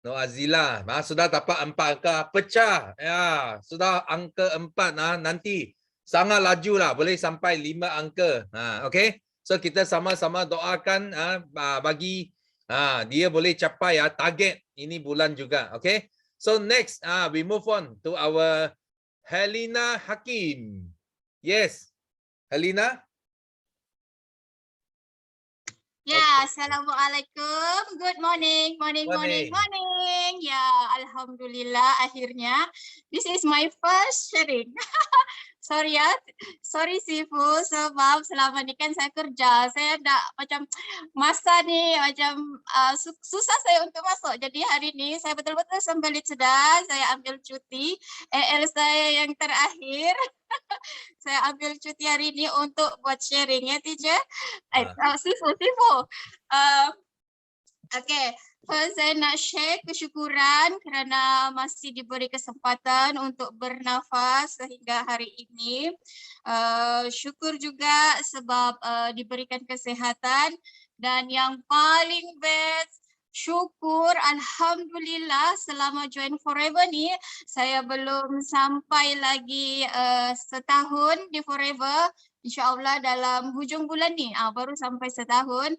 Speaker 1: Norazila. Sudah dapat 4 angka pecah. Ya, sudah angka 4 nanti sangat laju lah, boleh sampai 5 angka. Okay. So kita sama-sama doakan bagi dia boleh capai target ini bulan juga. Okay. So next we move on to our Helena Hakim. Yes, Helena.
Speaker 7: Ya,
Speaker 6: Ya, Assalamualaikum. Good morning, morning.
Speaker 1: Morning.
Speaker 6: Ya, Alhamdulillah akhirnya. This is my first sharing. Sorry ya, sorry Sifu sebab selama ni kan saya kerja. Saya dah macam masa ni macam susah saya untuk masuk. Jadi hari ni saya betul-betul sembelih sedar. Saya ambil cuti. AL saya yang terakhir. Saya ambil cuti hari ni untuk buat sharing ya, teacher. Sifu. Okay, first saya nak share kesyukuran kerana masih diberi kesempatan untuk bernafas sehingga hari ini. Syukur juga sebab diberikan kesihatan dan yang paling best, syukur Alhamdulillah selama join Forever ni saya belum sampai lagi setahun di Forever. InsyaAllah dalam hujung bulan ni baru sampai setahun.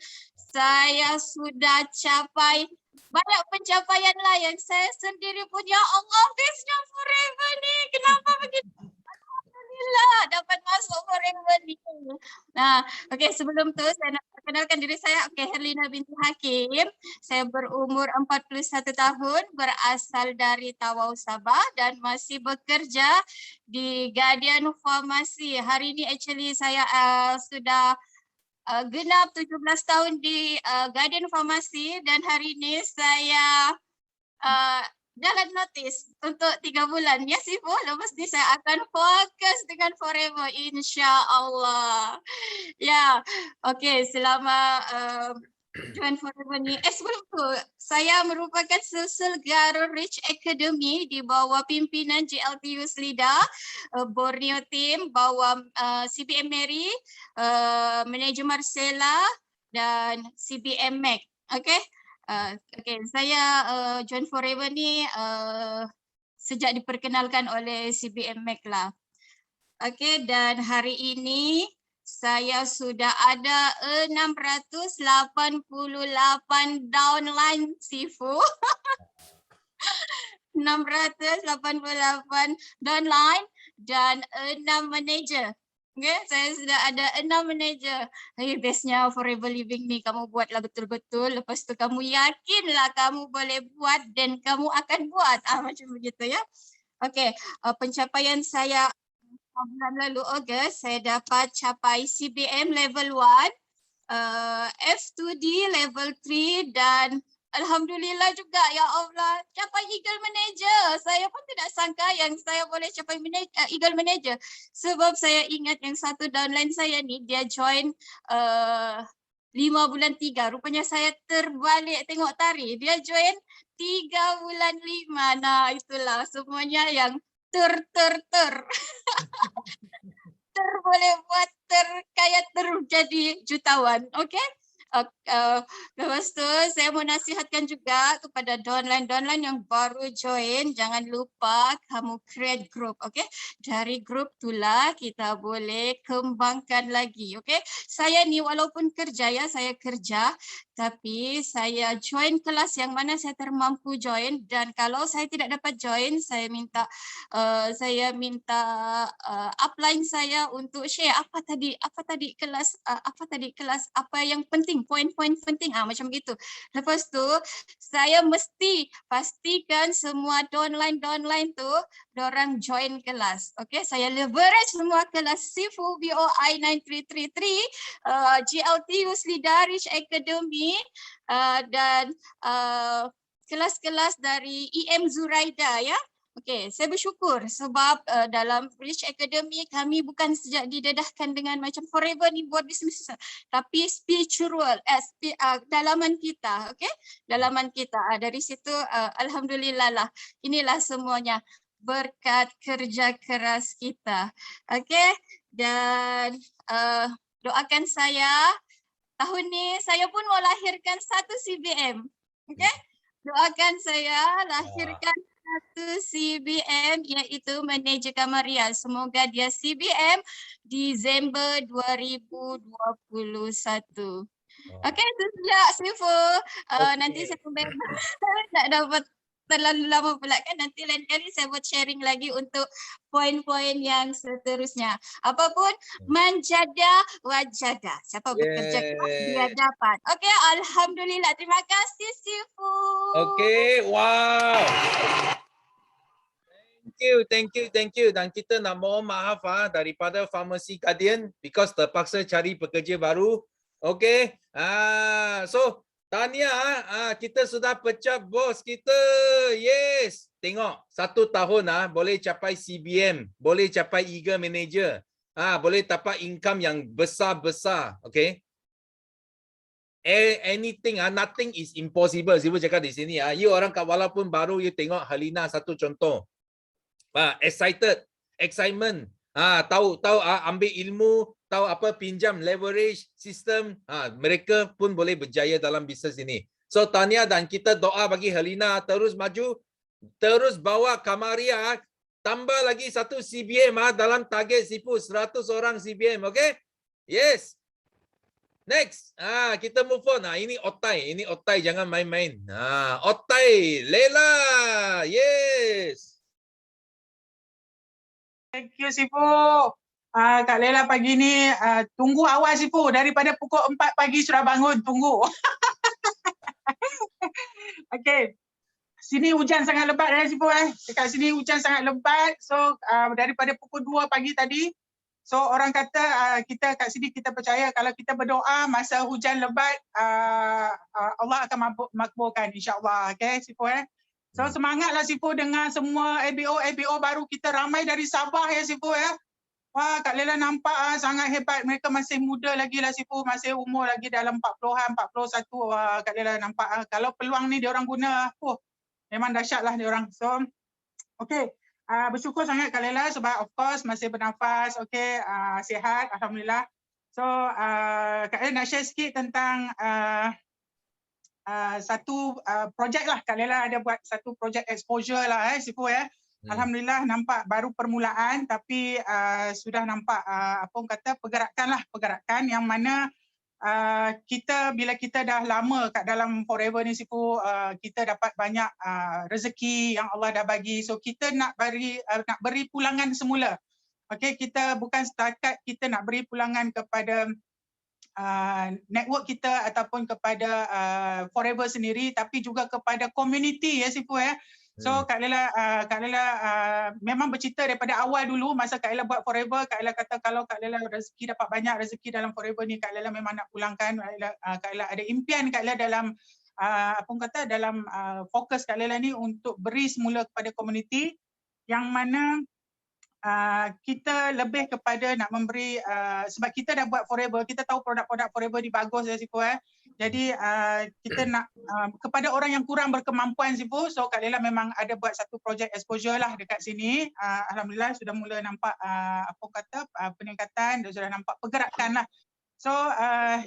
Speaker 6: Saya sudah capai banyak pencapaian lah yang saya sendiri pun, ya Allah, bestnya Forever ni. Kenapa begitu? Alhamdulillah dapat masuk Forever ni. Nah, okey, sebelum tu saya nak perkenalkan diri saya. Okey, Herlina binti Hakim. Saya berumur 41 tahun, berasal dari Tawau, Sabah dan masih bekerja di Guardian Farmasi. Hari ni actually saya sudah genap 17 tahun di Guardian Farmasi dan hari ini saya dalam notis untuk 3 bulan. Ya Sifu, lepas ni saya akan fokus dengan Forever insya-Allah. Ya, okey, selama join Forever ni, sebelum tu saya merupakan seselgara Rich Academy di bawah pimpinan GLTU Selida, Borneo Team, bawah CBM Mary, Manager Marcella dan CBM Mac. Okay. Okay, saya join Forever ni sejak diperkenalkan oleh CBM Mac lah. Okay, dan hari ini saya sudah ada 688 downline Sifu. 688 downline dan 6 manager. Okay, saya sudah ada 6 manager. Hey, bestnya Forever Living ni kamu buatlah betul-betul. Lepas tu kamu yakinlah kamu boleh buat dan kamu akan buat. Macam begitu ya. Okay, pencapaian saya bulan lalu Ogos, saya dapat capai CBM level 1, F2D level 3 dan Alhamdulillah juga, ya Allah, capai Eagle Manager. Saya pun tidak sangka yang saya boleh capai Eagle Manager. Sebab saya ingat yang satu downline saya ni, dia join 5 bulan 3. Rupanya saya terbalik tengok tarikh. Dia join 3 bulan 5. Nah itulah semuanya yang ter boleh buat kaya jadi jutawan. Okay? Lepas tu saya mau nasihatkan juga kepada downline yang baru join, jangan lupa kamu create group, okay? Dari group itulah kita boleh kembangkan lagi, okay? Saya ni walaupun kerja ya, saya kerja, tapi saya join kelas yang mana saya termampu join dan kalau saya tidak dapat join, saya minta upline saya untuk share apa tadi kelas apa yang penting, poin-poin penting macam gitu. Lepas tu saya mesti pastikan semua downline tu dorang join kelas. Okey, saya leverage semua kelas Sifu BOI 9333, GLTU Selida Rich Academy dan kelas-kelas dari EM Zuraida ya. Okey, saya bersyukur sebab dalam Rich Academy kami bukan sejak didedahkan dengan macam Forever ni buat bisnes, tapi spiritual, dalaman kita, okey? Dalaman kita. Dari situ alhamdulillah lah. Inilah semuanya berkat kerja keras kita. Okey? Dan doakan saya tahun ni saya pun mau lahirkan satu CBM. Okey? Doakan saya lahirkan satu CBM iaitu Manager Kamaria. Semoga dia CBM Disember 2021. Okey, itu saja Sifu. Nanti saya bebas tak dapat terlalu lama pula kan. Nanti lain kali saya buat sharing lagi untuk poin-poin yang seterusnya. Apapun manjada wajada. Siapa bekerja keras dia dapat. Okey, alhamdulillah. Terima kasih Sifu.
Speaker 1: Okay, wow. Thank you. Dan kita nak mohon maaf daripada Pharmacy Guardian because terpaksa cari pekerja baru. Okay. So tahniah, kita sudah pecat bos kita. Yes. Tengok, 1 tahun boleh capai CBM, boleh capai Eagle Manager. Boleh dapat income yang besar-besar. Okay. Anything, nothing is impossible. Siapa cakap di sini. You orang walaupun baru, you tengok Halina satu contoh. Excitement. Tahu ambil ilmu, tahu apa pinjam, leverage, sistem. Mereka pun boleh berjaya dalam bisnes ini. So tahniah dan kita doa bagi Halina terus maju, terus bawa Kamaria, tambah lagi 1 CBM dalam target Sifu 100 orang CBM, okay? Yes. Next, kita move on. Ini Otai, jangan main-main. Otai, Lela, yes.
Speaker 7: Thank you Sifu. Kak Lela pagi ni tunggu awal Sifu, daripada pukul 4 pagi sudah bangun tunggu. Okey. Sini hujan sangat lebat Sifu Dekat sini hujan sangat lebat. So daripada pukul 2 pagi tadi. So orang kata kita kat sini kita percaya kalau kita berdoa masa hujan lebat Allah akan makbulkan insya-Allah. Okey Sifu So semangatlah Sifu dengan semua ABO baru kita ramai dari Sabah Sifu Wah, Kak Lela nampak sangat hebat. Mereka masih muda lagi lah Sifu, masih umur lagi dalam 40-an, 41. Wah, Kak Lela nampak kalau peluang ni dia orang guna, memang dahsyatlah dia orang. So, okey. Bersyukur sangat Kak Lela sebab of course masih bernafas, okey, sihat alhamdulillah. So, Kak Lela nak share sikit tentang satu projek lah. Kak Lela ada buat satu projek exposure lah Sifu Alhamdulillah nampak baru permulaan tapi sudah nampak apa orang kata pergerakan yang mana kita bila kita dah lama kat dalam Forever ni Sifu kita dapat banyak rezeki yang Allah dah bagi. So kita nak beri pulangan semula. Okey, kita bukan setakat kita nak beri pulangan kepada network kita ataupun kepada Forever sendiri tapi juga kepada community Sifu So Kak Lela memang bercerita daripada awal dulu masa Kak Lela buat Forever. Kak Lela kata kalau Kak Lela rezeki dapat banyak rezeki dalam Forever ni Kak Lela memang nak pulangkan. Kak Lela ada impian Kak Lela dalam dalam fokus Kak Lela ni untuk beri semula kepada community yang mana kita lebih kepada nak memberi sebab kita dah buat Forever, kita tahu produk-produk Forever ni bagus Sifu Jadi kita nak kepada orang yang kurang berkemampuan Sifu. So Kak Lela memang ada buat satu projek exposure lah dekat sini. Alhamdulillah sudah mula nampak peningkatan dan sudah nampak pergerakan lah. So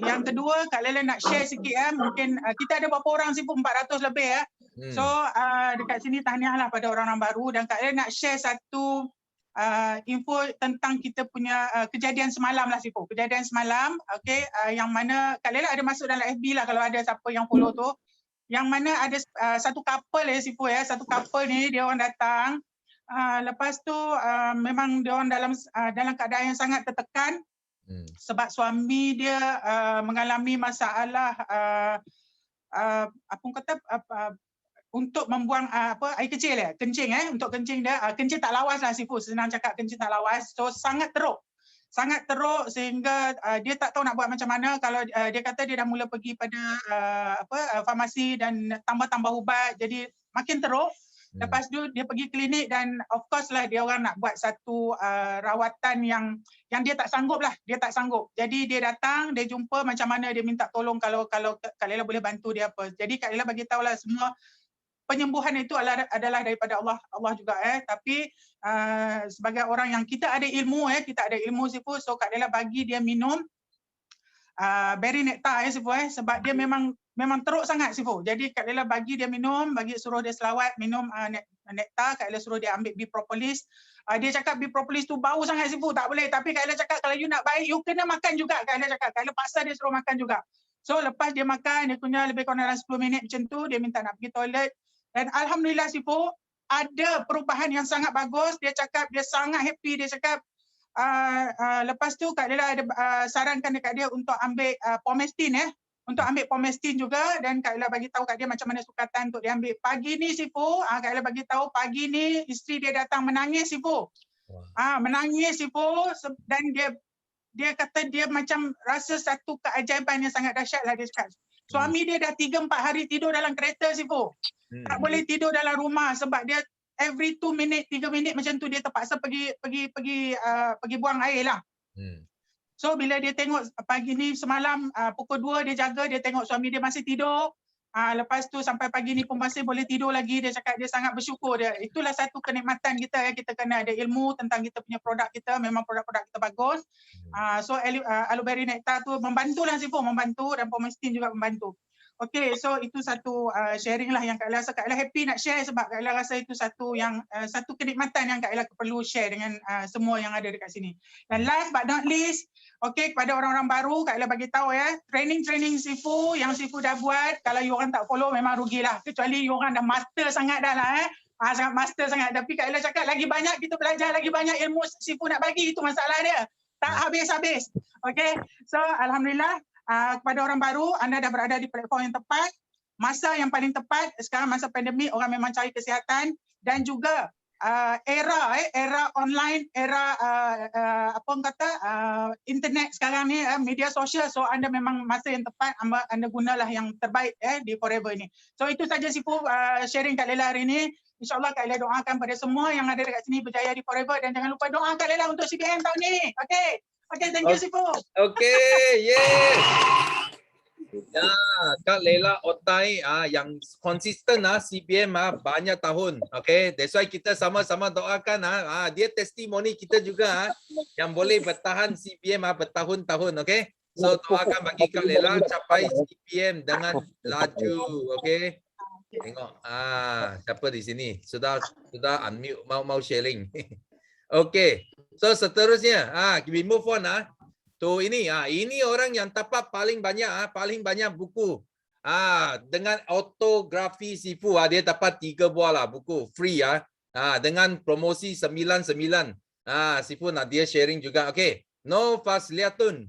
Speaker 7: yang kedua Kak Lela nak share sikit mungkin kita ada berapa orang Sifu 400 lebih So dekat sini tahniah lah pada orang-orang baru dan Kak Lela nak share satu info tentang kita punya kejadian semalam lah Sifu. Kejadian semalam, okey, yang mana Kak Lela ada masuk dalam FB lah kalau ada siapa yang follow tu. Yang mana ada satu couple Sifu satu couple ni dia orang datang. Lepas tu memang dia orang dalam keadaan yang sangat tertekan sebab suami dia mengalami masalah untuk membuang air kecil kencing untuk kencing dia kencing tak lawas lah Sifu, senang cakap kencing tak lawas. So sangat teruk sehingga dia tak tahu nak buat macam mana. Kalau dia kata dia dah mula pergi pada farmasi dan tambah ubat jadi makin teruk. Lepas tu dia pergi klinik dan of course lah dia orang nak buat satu rawatan yang dia tak sanggup lah, Jadi dia datang, dia jumpa macam mana dia minta tolong kalau Kak Lela boleh bantu dia apa. Jadi Kak Lela bagi tahu lah semua penyembuhan itu adalah daripada Allah juga tapi sebagai orang yang kita ada ilmu Sifu. So Kak Lela bagi dia minum berry nectar Sifu sebab dia memang teruk sangat Sifu. Jadi Kak Lela bagi dia minum, suruh dia selawat minum nectar. Kak Lela suruh dia ambil bipropolis. Dia cakap bipropolis tu bau sangat Sifu, tak boleh. Tapi Kak Lela cakap kalau you nak baik you kena makan juga. Kak Lela cakap, Kak Lela paksa dia suruh makan juga. So lepas dia makan, dia punya lebih kurang dalam 10 minit macam tu, dia minta nak pergi toilet. Dan alhamdulillah Sifu, ada perubahan yang sangat bagus. Dia cakap dia sangat happy. Dia cakap lepas tu Kak Lela ada sarankan dekat dia untuk ambil Pomestin untuk ambil Pomestin juga, dan Kak Ella bagi tahu kat dia macam mana sukatan untuk dia ambil. Pagi ni Sifu, Kak Ella bagi tahu pagi ni isteri dia datang menangis Sifu. Menangis Sifu, dan dia kata dia macam rasa satu keajaiban yang sangat dahsyat lah dia cakap. Suami dia dah 3-4 hari tidur dalam kereta Sifu. Tak boleh tidur dalam rumah sebab dia every 2 minit, 3 minit macam tu dia terpaksa pergi buang air lah. So bila dia tengok pagi ni semalam pukul 2 dia jaga, dia tengok suami dia masih tidur. Lepas tu sampai pagi ni pun masih boleh tidur lagi. Dia cakap dia sangat bersyukur dia. Itulah satu kenikmatan kita ya, kita kena ada ilmu tentang kita punya produk kita, memang produk-produk kita bagus. So aloe berry nectar tu membantulah Sifu, membantu, dan Pomestin juga membantu. Okay, so itu satu sharing lah yang Kak Ella rasa. Kak Ella happy nak share sebab Kak Ella rasa itu satu kenikmatan yang Kak Ella perlu share dengan semua yang ada dekat sini. Dan last but not least, okay, kepada orang-orang baru Kak Ella bagi tahu ya, training Sifu yang Sifu dah buat, kalau you orang tak follow memang rugilah, kecuali you orang dah master sangat dah lah sangat master sangat. Tapi Kak Ella cakap lagi banyak kita belajar, lagi banyak ilmu Sifu nak bagi, itu masalah dia. Tak habis-habis. Okay, so alhamdulillah. Kepada orang baru, anda dah berada di platform yang tepat, masa yang paling tepat. Sekarang masa pandemik, orang memang cari kesihatan, dan juga era online, era internet sekarang ni, media sosial. So anda memang masa yang tepat, anda gunalah yang terbaik di Forever ini. So itu saja Sifu sharing Kak Lela hari ini. InsyaAllah Kak Lela doakan pada semua yang ada dekat sini berjaya di Forever, dan jangan lupa doa Kak Lela untuk CBM tahun ini. Okay, thank you Sifu.
Speaker 1: Okay, yes. Ya, Kak Lela Otai yang konsisten CBM banyak tahun. Okay, that's why kita sama-sama doakan dia testimoni kita juga yang boleh bertahan CBM bertahun-tahun. Okay, so doakan bagi Kak Lela capai CBM dengan laju. Okay, tengok siapa di sini sudah unmute mau sharing. Okay, so seterusnya we move on to ini orang yang dapat paling banyak buku dengan autografi Sifu dia dapat 3 buah lah buku free dengan promosi 99. Sifu nak dia sharing juga. Okay, No Fasliatun.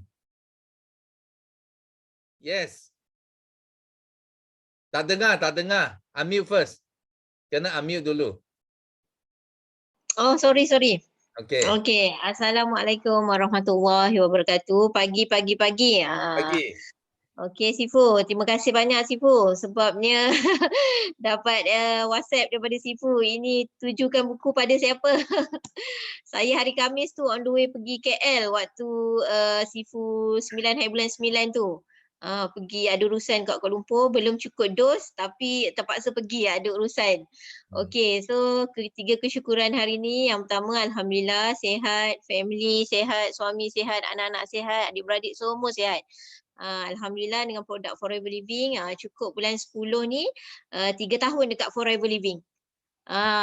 Speaker 1: Yes. Tak dengar. Unmute first. Kena unmute dulu.
Speaker 8: Oh, sorry.
Speaker 1: Okay.
Speaker 8: Okay. Assalamualaikum warahmatullahi wabarakatuh. Pagi.
Speaker 1: Pagi.
Speaker 8: Okay, Sifu. Terima kasih banyak, Sifu. Sebabnya dapat WhatsApp daripada Sifu. Ini tujukan buku pada siapa? Saya hari Khamis tu on the way pergi KL waktu Sifu 9 hari bulan 9 tu. Pergi ada urusan kat Kuala Lumpur, belum cukup dos tapi terpaksa pergi ada urusan. Okey, so ketiga kesyukuran hari ni, yang pertama alhamdulillah sihat, family sihat, suami sihat, anak-anak sihat, adik-beradik semua sihat. Alhamdulillah dengan produk Forever Living cukup bulan 10 ni 3 tahun dekat Forever Living.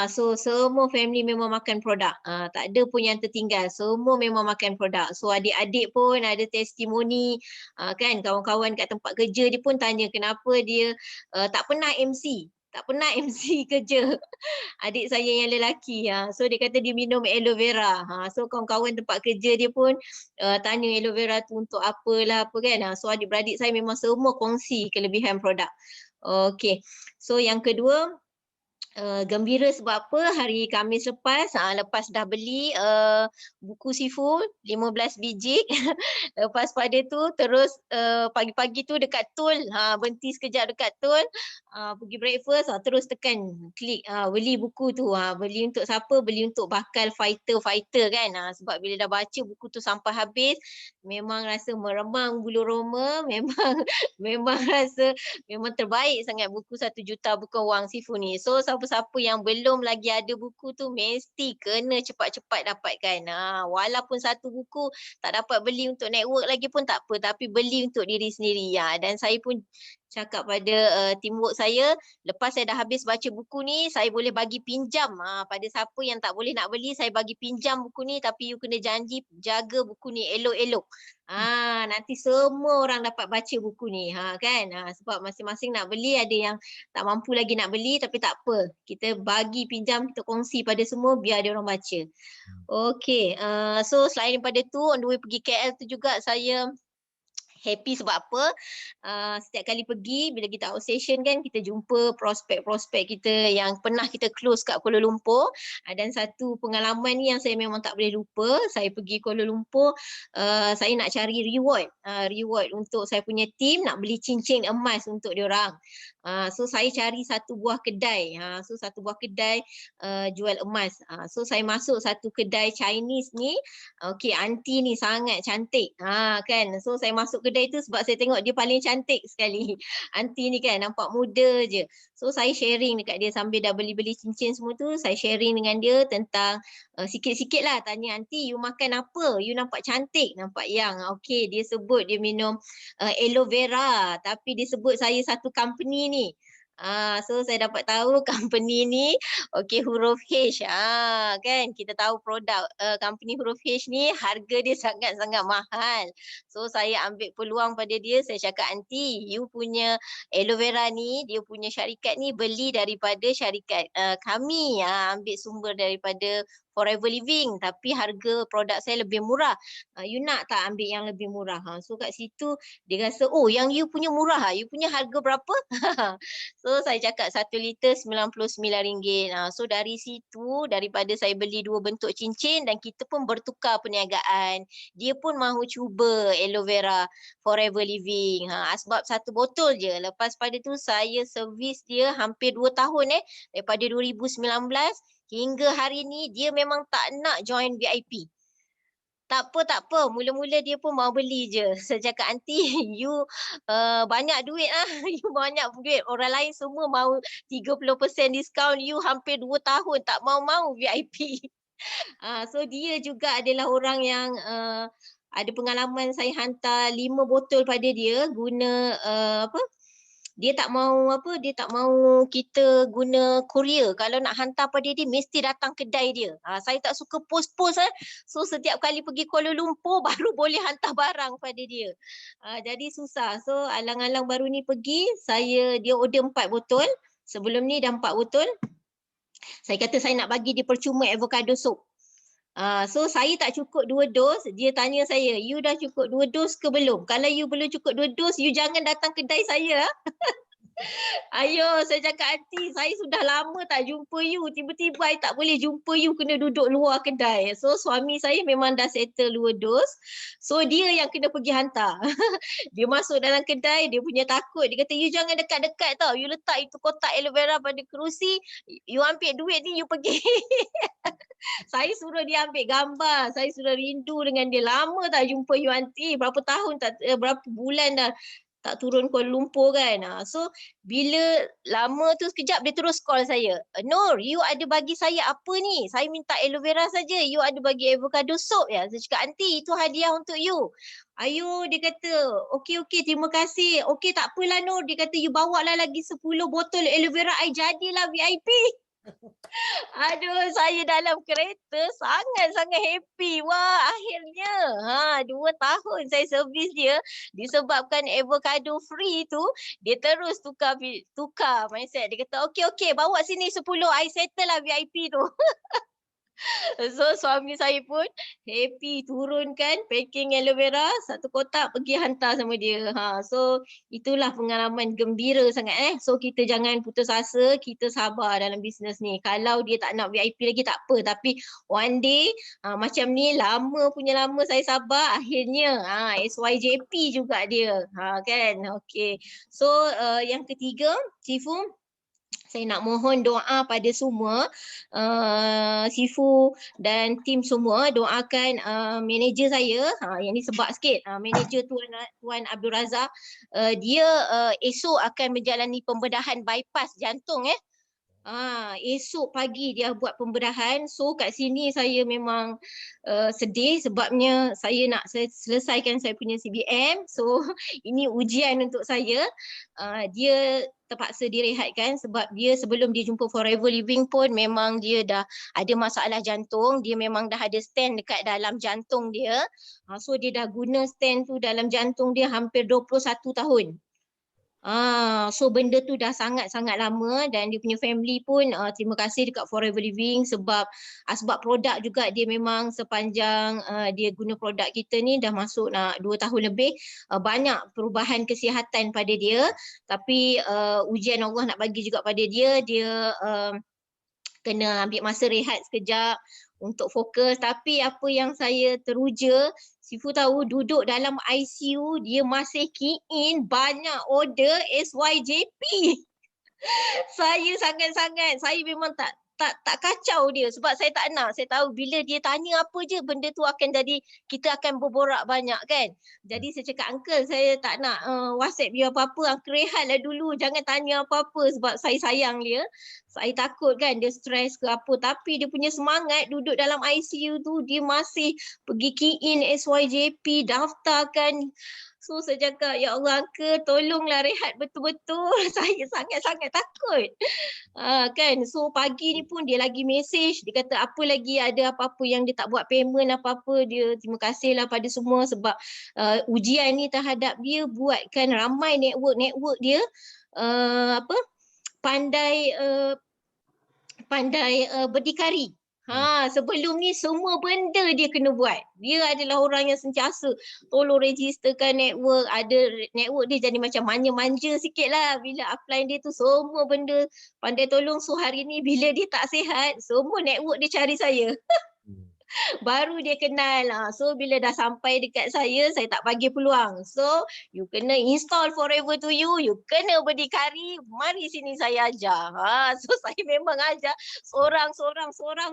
Speaker 8: So semua family memang makan produk. Tak ada pun yang tertinggal. Semua memang makan produk. So adik-adik pun ada testimoni kan, kawan-kawan kat tempat kerja dia pun tanya kenapa dia tak pernah MC. Tak pernah MC kerja. Adik saya yang lelaki. So dia kata dia minum aloe vera. So kawan-kawan tempat kerja dia pun tanya aloe vera tu untuk apalah apa kan. So adik-beradik saya memang semua kongsi kelebihan produk. Okay. So yang kedua, gembira sebab apa, hari Khamis lepas dah beli buku Sifu 15 biji. Lepas pada tu terus pagi-pagi tu dekat Tol, berhenti sekejap dekat Tol, pergi breakfast, terus tekan klik beli buku tu. Beli untuk siapa? Beli untuk bakal fighter kan. Sebab bila dah baca buku tu sampai habis memang rasa meremang bulu roma, memang rasa memang terbaik sangat buku 1 juta bukan wang Sifu ni. So siapa-siapa yang belum lagi ada buku tu mesti kena cepat-cepat dapatkan. Walaupun satu buku tak dapat beli untuk network lagi pun tak apa, tapi beli untuk diri sendiri. Dan saya pun cakap pada teamwork saya, lepas saya dah habis baca buku ni, saya boleh bagi pinjam. Pada siapa yang tak boleh nak beli, saya bagi pinjam buku ni, tapi you kena janji jaga buku ni elok-elok. Nanti semua orang dapat baca buku ni, kan? Sebab masing-masing nak beli, ada yang tak mampu lagi nak beli, tapi tak apa. Kita bagi pinjam, kita kongsi pada semua biar ada orang baca. Okay, so selain daripada tu, on the way pergi KL tu juga saya happy sebab apa? Setiap kali pergi, bila kita out session kan, kita jumpa prospek-prospek kita yang pernah kita close kat Kuala Lumpur. Dan satu pengalaman ni yang saya memang tak boleh lupa, saya pergi Kuala Lumpur, saya nak cari reward. Reward untuk saya punya team, nak beli cincin emas untuk diorang. So saya cari satu buah kedai. So satu buah kedai jual emas. So saya masuk satu kedai Chinese ni. Okay, aunty ni sangat cantik. Kan. So saya masuk kedai tu sebab saya tengok dia paling cantik sekali. Aunty ni kan nampak muda je. So saya sharing dekat dia sambil dah beli-beli cincin semua tu. Saya sharing dengan dia tentang sikit-sikit lah. Tanya, aunty you makan apa? You nampak cantik, nampak young. Okay, dia sebut dia minum aloe vera. Tapi dia sebut saya satu company ni. So saya dapat tahu company ni okay, huruf H. Kan kita tahu produk company huruf H ni harga dia sangat-sangat mahal. So saya ambil peluang pada dia, saya cakap, aunty you punya aloe vera ni, dia punya syarikat ni beli daripada syarikat kami, ambil sumber daripada Forever Living, tapi harga produk saya lebih murah. You nak tak ambil yang lebih murah? So kat situ dia rasa, oh yang you punya murah, you punya harga berapa? So saya cakap 1 liter RM99. So dari situ, daripada saya beli 2 bentuk cincin dan kita pun bertukar perniagaan. Dia pun mahu cuba aloe vera Forever Living. Sebab 1 botol je. Lepas pada tu saya servis dia hampir 2 tahun daripada 2019 hingga hari ni dia memang tak nak join VIP. Tak apa. Mula-mula dia pun mau beli je. Saya cakap, aunty you banyak duit you banyak duit. Orang lain semua mau 30% diskaun, you hampir 2 tahun tak mau VIP. So dia juga adalah orang yang ada pengalaman saya hantar 5 botol pada dia guna dia tak mau kita guna courier. Kalau nak hantar pada dia mesti datang kedai dia. Saya tak suka post-post. So setiap kali pergi Kuala Lumpur baru boleh hantar barang pada dia. Jadi susah. So alang-alang baru ni pergi, dia order 4 botol. Sebelum ni dah 4 botol. Saya kata saya nak bagi dia percuma avocado soup. So saya tak cukup 2 dos, dia tanya saya, you dah cukup 2 dos ke belum? Kalau you belum cukup 2 dos, you jangan datang kedai saya. Ayo, saya cakap, aunty saya sudah lama tak jumpa you, tiba-tiba I tak boleh jumpa you, kena duduk luar kedai. So suami saya memang dah settle 2 dos, so dia yang kena pergi hantar. Dia masuk dalam kedai, dia punya takut, dia kata you jangan dekat-dekat tau, you letak itu kotak aloe vera pada kerusi, you ambil duit ni you pergi. Saya suruh dia ambil gambar, saya sudah rindu dengan dia, lama tak jumpa you aunty, berapa bulan dah tak turun Kuala Lumpur kan. So bila lama tu sekejap dia terus call saya. Nur, you ada bagi saya apa ni? Saya minta aloe vera saja. You ada bagi avocado soup ya? Saya cakap, aunty itu hadiah untuk you. Ayo, dia kata, okey, terima kasih. Okey, tak apalah Nur. Dia kata, you bawa lah lagi 10 botol aloe vera. I jadilah VIP. Aduh, saya dalam kereta sangat-sangat happy. Wah, akhirnya 2 tahun saya servis dia. Disebabkan avocado free tu, dia terus tukar mindset. Dia kata, okey, bawa sini 10. I settle lah VIP tu. So suami saya pun happy, turunkan packing aloe vera 1 kotak, pergi hantar sama dia. So itulah pengalaman gembira sangat. So kita jangan putus asa, kita sabar dalam bisnes ni. Kalau dia tak nak VIP lagi tak apa, tapi one day macam ni lama saya sabar, akhirnya SYJP juga dia. Kan? Okay. So yang ketiga, Sifu, saya nak mohon doa pada semua, Sifu dan tim semua, doakan manager saya, yang ni sebab sikit, manager Tuan Abdul Razak, dia esok akan menjalani pembedahan bypass jantung. Esok pagi dia buat pembedahan. So kat sini saya memang sedih sebabnya saya nak selesaikan saya punya CBM. So ini ujian untuk saya. Dia terpaksa direhatkan sebab dia sebelum dia jumpa Forever Living pun memang dia dah ada masalah jantung. Dia memang dah ada stand dekat dalam jantung dia. So dia dah guna stand tu dalam jantung dia hampir 21 tahun. So benda tu dah sangat-sangat lama dan dia punya family pun terima kasih dekat Forever Living sebab produk juga dia memang sepanjang dia guna produk kita ni dah masuk nak 2 tahun lebih, banyak perubahan kesihatan pada dia, tapi ujian Allah nak bagi juga pada dia, kena ambil masa rehat sekejap untuk fokus. Tapi apa yang saya teruja, Sifu tahu duduk dalam ICU dia masih key in banyak order SYJP. Saya sangat-sangat, saya memang tak kacau dia sebab saya tak nak. Saya tahu bila dia tanya apa je benda tu akan jadi, kita akan berborak banyak kan. Jadi saya cakap, uncle saya tak nak WhatsApp dia apa-apa, uncle rehatlah dulu, jangan tanya apa-apa sebab saya sayang dia. Saya takut kan dia stres ke apa, tapi dia punya semangat duduk dalam ICU tu dia masih pergi key in SYJP, daftarkan. So saya cakap, ya Allah uncle tolonglah rehat betul-betul. Saya sangat-sangat takut. Kan, so pagi ni pun dia lagi mesej, dia kata apa lagi ada apa-apa yang dia tak buat payment apa-apa, dia terima kasihlah pada semua sebab ujian ni terhadap dia buatkan ramai network dia pandai berdikari. Sebelum ni semua benda dia kena buat. Dia adalah orang yang sentiasa tolong registerkan network. Ada network dia jadi macam manja-manja sikit lah. Bila upline dia tu semua benda pandai tolong. So hari ni bila dia tak sihat, semua network dia cari saya. Baru dia kenal. So bila dah sampai dekat saya tak bagi peluang. So you kena install Forever to you kena berdikari, mari sini saya ajar. So saya memang ajar seorang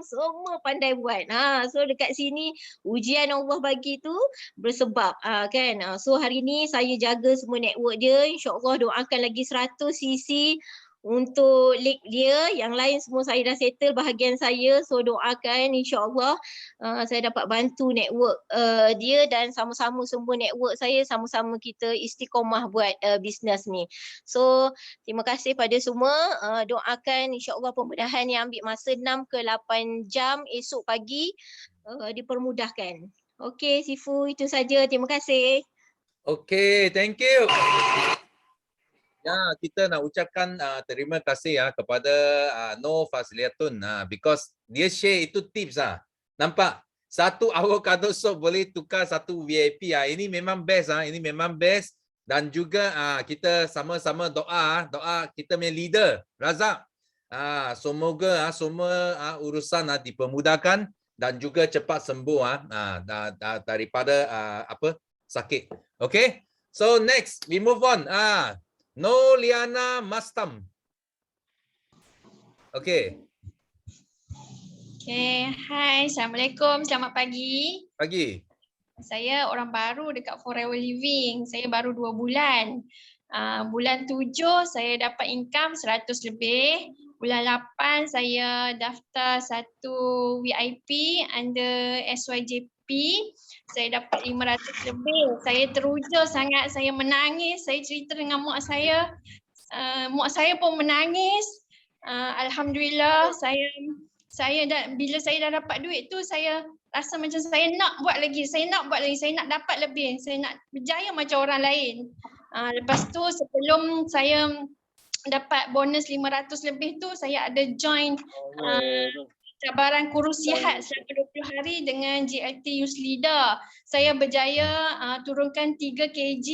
Speaker 8: semua pandai buat. So dekat sini ujian Allah bagi tu bersebab kan. So hari ni saya jaga semua network dia. InsyaAllah doakan lagi 100 cc untuk link dia. Yang lain semua saya dah settle bahagian saya. So doakan insyaAllah saya dapat bantu network dia dan sama-sama semua network saya, sama-sama kita istiqomah buat bisnes ni. So terima kasih pada semua. Doakan insyaAllah pembedahan yang ambil masa 6 ke 8 jam esok pagi dipermudahkan. Okey Sifu, itu saja. Terima kasih.
Speaker 1: Okay, thank you. Ya, kita nak ucapkan terima kasih kepada Noh Fazliatun because dia share itu tips Nampak? 1 avocado soup boleh tukar 1 VIP Ini memang best ini memang best, dan juga kita sama-sama doa kita punya leader Razak. Semoga semua urusan dipermudahkan dan juga cepat sembuh daripada sakit. Okay? So next we move on. Noliana Mastam. Okay.
Speaker 9: Okay, hai, Assalamualaikum, selamat pagi.
Speaker 1: Pagi.
Speaker 9: Saya orang baru dekat Forever Living, saya baru 2 bulan. Bulan 7 saya dapat income 100 lebih. Bulan 8 saya daftar 1 VIP under SYJP. Saya dapat 500 lebih. Saya teruja sangat, saya menangis. Saya cerita dengan mak saya. Mak saya pun menangis. Alhamdulillah bila saya dah dapat duit tu saya rasa macam saya nak buat lagi, saya nak dapat lebih, saya nak berjaya macam orang lain. Lepas tu sebelum saya dapat bonus 500 lebih tu saya ada join cabaran kurus sihat selama 20 hari dengan GLT Youth Leader. Saya berjaya turunkan 3 kg.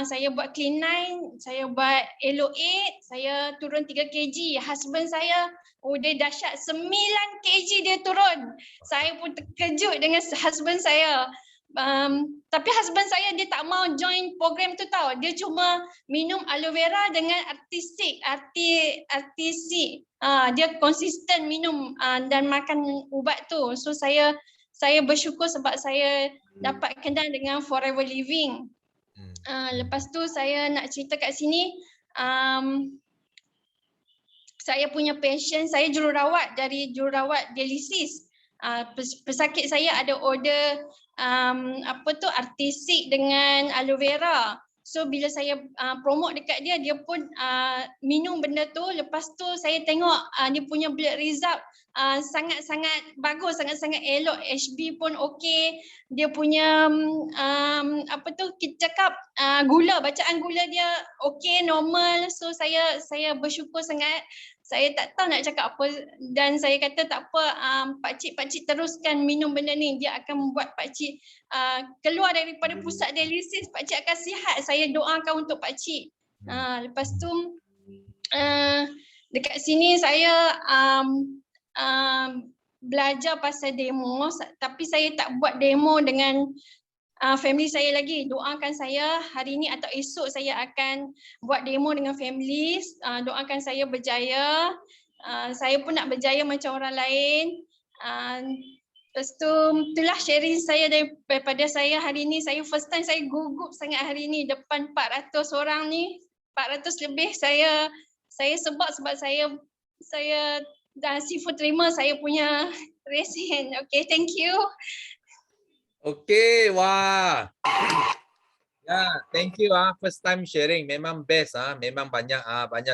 Speaker 9: Saya buat clean 9, saya buat Elo 8, saya turun 3 kg. Husband saya, dia dahsyat, 9 kg dia turun. Saya pun terkejut dengan husband saya. Tapi husband saya dia tak mau join program tu tau. Dia cuma minum aloe vera dengan artisik. Dia konsisten minum dan makan ubat tu. So saya bersyukur sebab saya dapat kenal dengan Forever Living. Lepas tu saya nak cerita kat sini, saya punya passion, saya jururawat dari jururawat dialisis. Pesakit saya ada order artistik dengan aloe vera. So bila saya promote dekat dia, dia pun minum benda tu. Lepas tu saya tengok dia punya blood result sangat-sangat bagus, sangat-sangat elok. HB pun okey. Dia punya kita cakap gula, bacaan gula dia okey, normal. So saya bersyukur sangat. Saya tak tahu nak cakap apa dan saya kata tak apa, pakcik teruskan minum benda ni, dia akan membuat pakcik keluar daripada pusat dialisis, pakcik akan sihat. Saya doakan untuk pakcik. Lepas tu dekat sini saya belajar pasal demo, tapi saya tak buat demo dengan family saya lagi. Doakan saya hari ni atau esok saya akan buat demo dengan family. Doakan saya berjaya. Saya pun nak berjaya macam orang lain. Lepas tu itulah sharing saya daripada saya hari ni. Saya first time saya gugup sangat hari ni depan 400 orang ni. 400 lebih saya sebab saya dan Sifu terima saya punya raise hand. Okay, thank you.
Speaker 1: Okay, wah. Ya, thank you first time sharing, memang best memang banyak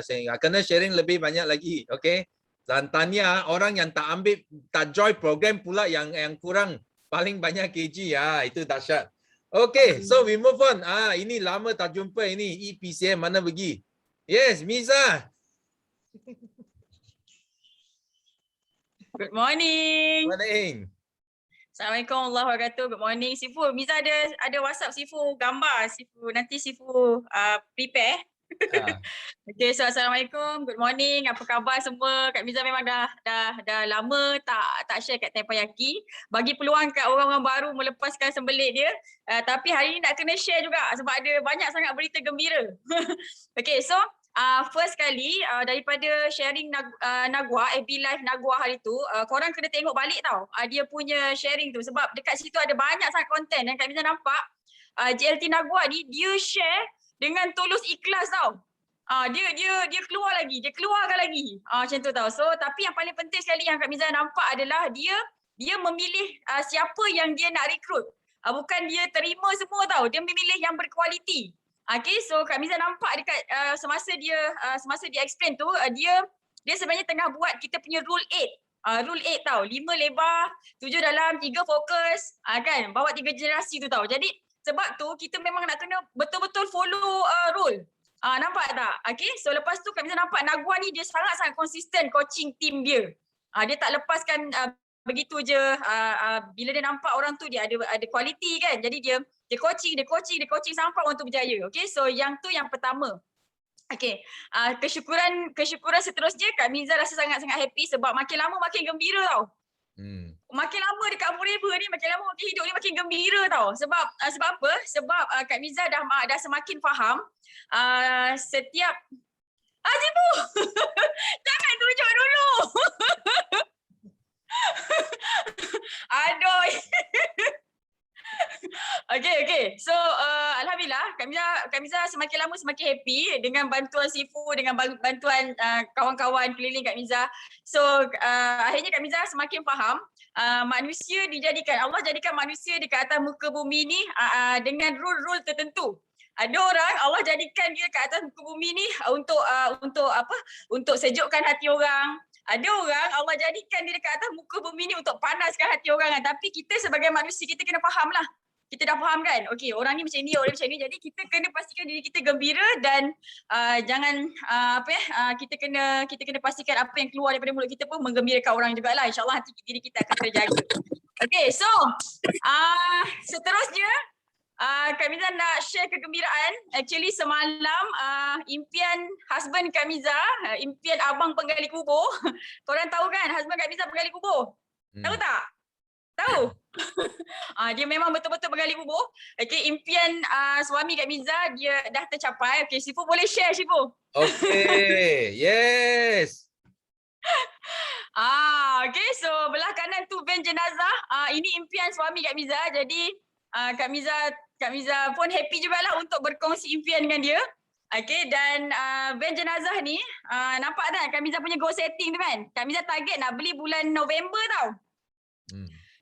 Speaker 1: sharing. Kena sharing lebih banyak lagi, okay? Dan tanya orang yang tak join program pula yang kurang paling banyak kg itu dahsyat. Okay, so we move on. Ini lama tak jumpa ini EPCM mana pergi? Yes, Miza.
Speaker 10: Good morning.
Speaker 1: Morning.
Speaker 10: Assalamualaikum warahmatullahi wabarakatuh. Good morning Sifu. Miza ada WhatsApp Sifu gambar Sifu. Nanti Sifu prepare. Okay, so assalamualaikum. Good morning. Apa khabar semua? Kak Miza memang dah lama tak share kat Teppanyaki. Bagi peluang kat orang-orang baru melepaskan sembelit dia. Tapi hari ni nak kena share juga sebab ada banyak sangat berita gembira. Okay, so first kali daripada sharing Nagwa, FB Live Nagwa hari tu, korang kena tengok balik tau dia punya sharing tu sebab dekat situ ada banyak sangat konten dan Kak Miza nampak JLT Nagwa ni dia share dengan tulus ikhlas tau. Dia keluarkan lagi macam tu tau. So tapi yang paling penting sekali yang Kak Miza nampak adalah dia memilih siapa yang dia nak rekrut. Bukan dia terima semua tau, dia memilih yang berkualiti. Okay, so Kak Miza nampak dekat semasa dia explain tu, dia sebenarnya tengah buat kita punya rule 8. Rule 8 tau, 5 lebar, 7 dalam, 3 fokus, kan, bawa 3 generasi tu tau. Jadi sebab tu kita memang nak kena betul-betul follow rule. Nampak tak? Okay, so lepas tu Kak Miza nampak Nagwa ni dia sangat-sangat konsisten coaching team dia. Dia tak lepaskan begitu je, bila dia nampak orang tu dia ada kualiti kan. Jadi dia coaching sampai orang tu berjaya. Okay, so yang tu yang pertama. Okay, kesyukuran seterusnya Kak Miza rasa sangat-sangat happy sebab makin lama makin gembira tau. Makin lama dekat forever ni, makin lama makin hidup ni makin gembira tau. Sebab apa? Sebab Kak Miza dah semakin faham setiap Sifu! Jangan tunjuk dulu! Aduh. Okay. So alhamdulillah Kak Miza semakin lama semakin happy dengan bantuan Sifu, dengan bantuan kawan-kawan keliling Kak Miza. So akhirnya Kak Miza semakin faham manusia Allah jadikan manusia dekat atas muka bumi ni dengan rule-rule tertentu. Ada orang Allah jadikan dia kat atas muka bumi ni untuk sejukkan hati orang. Ada orang Allah jadikan dia dekat atas muka bumi ni untuk panaskan hati orang kan. Tapi kita sebagai manusia kita kena faham lah. Kita dah faham kan? Okey, orang ni macam ni, orang macam ni. Jadi kita kena pastikan diri kita gembira dan kita kena pastikan apa yang keluar daripada mulut kita pun menggembirakan orang jugalah. InsyaAllah hati diri kita akan terjaga. Okey, so seterusnya Kak Miza nak share kegembiraan. Actually semalam impian husband Kak Miza, impian abang penggali kubur. Korang tahu kan husband Kak Miza penggali kubur? Tahu tak? Tahu? Dia memang betul-betul penggali kubur. Okay, impian suami Kak Miza dia dah tercapai. Okay, Sifu boleh share Sifu? Okay,
Speaker 1: yes.
Speaker 10: Okay, so belah kanan tu van jenazah. Ini impian suami Kak Miza. Jadi Kak Miza pun happy jugalah untuk berkongsi impian dengan dia. Okay, dan van jenazah ni, nampak tak Kamiza punya goal setting tu kan? Kamiza target nak beli bulan November tau.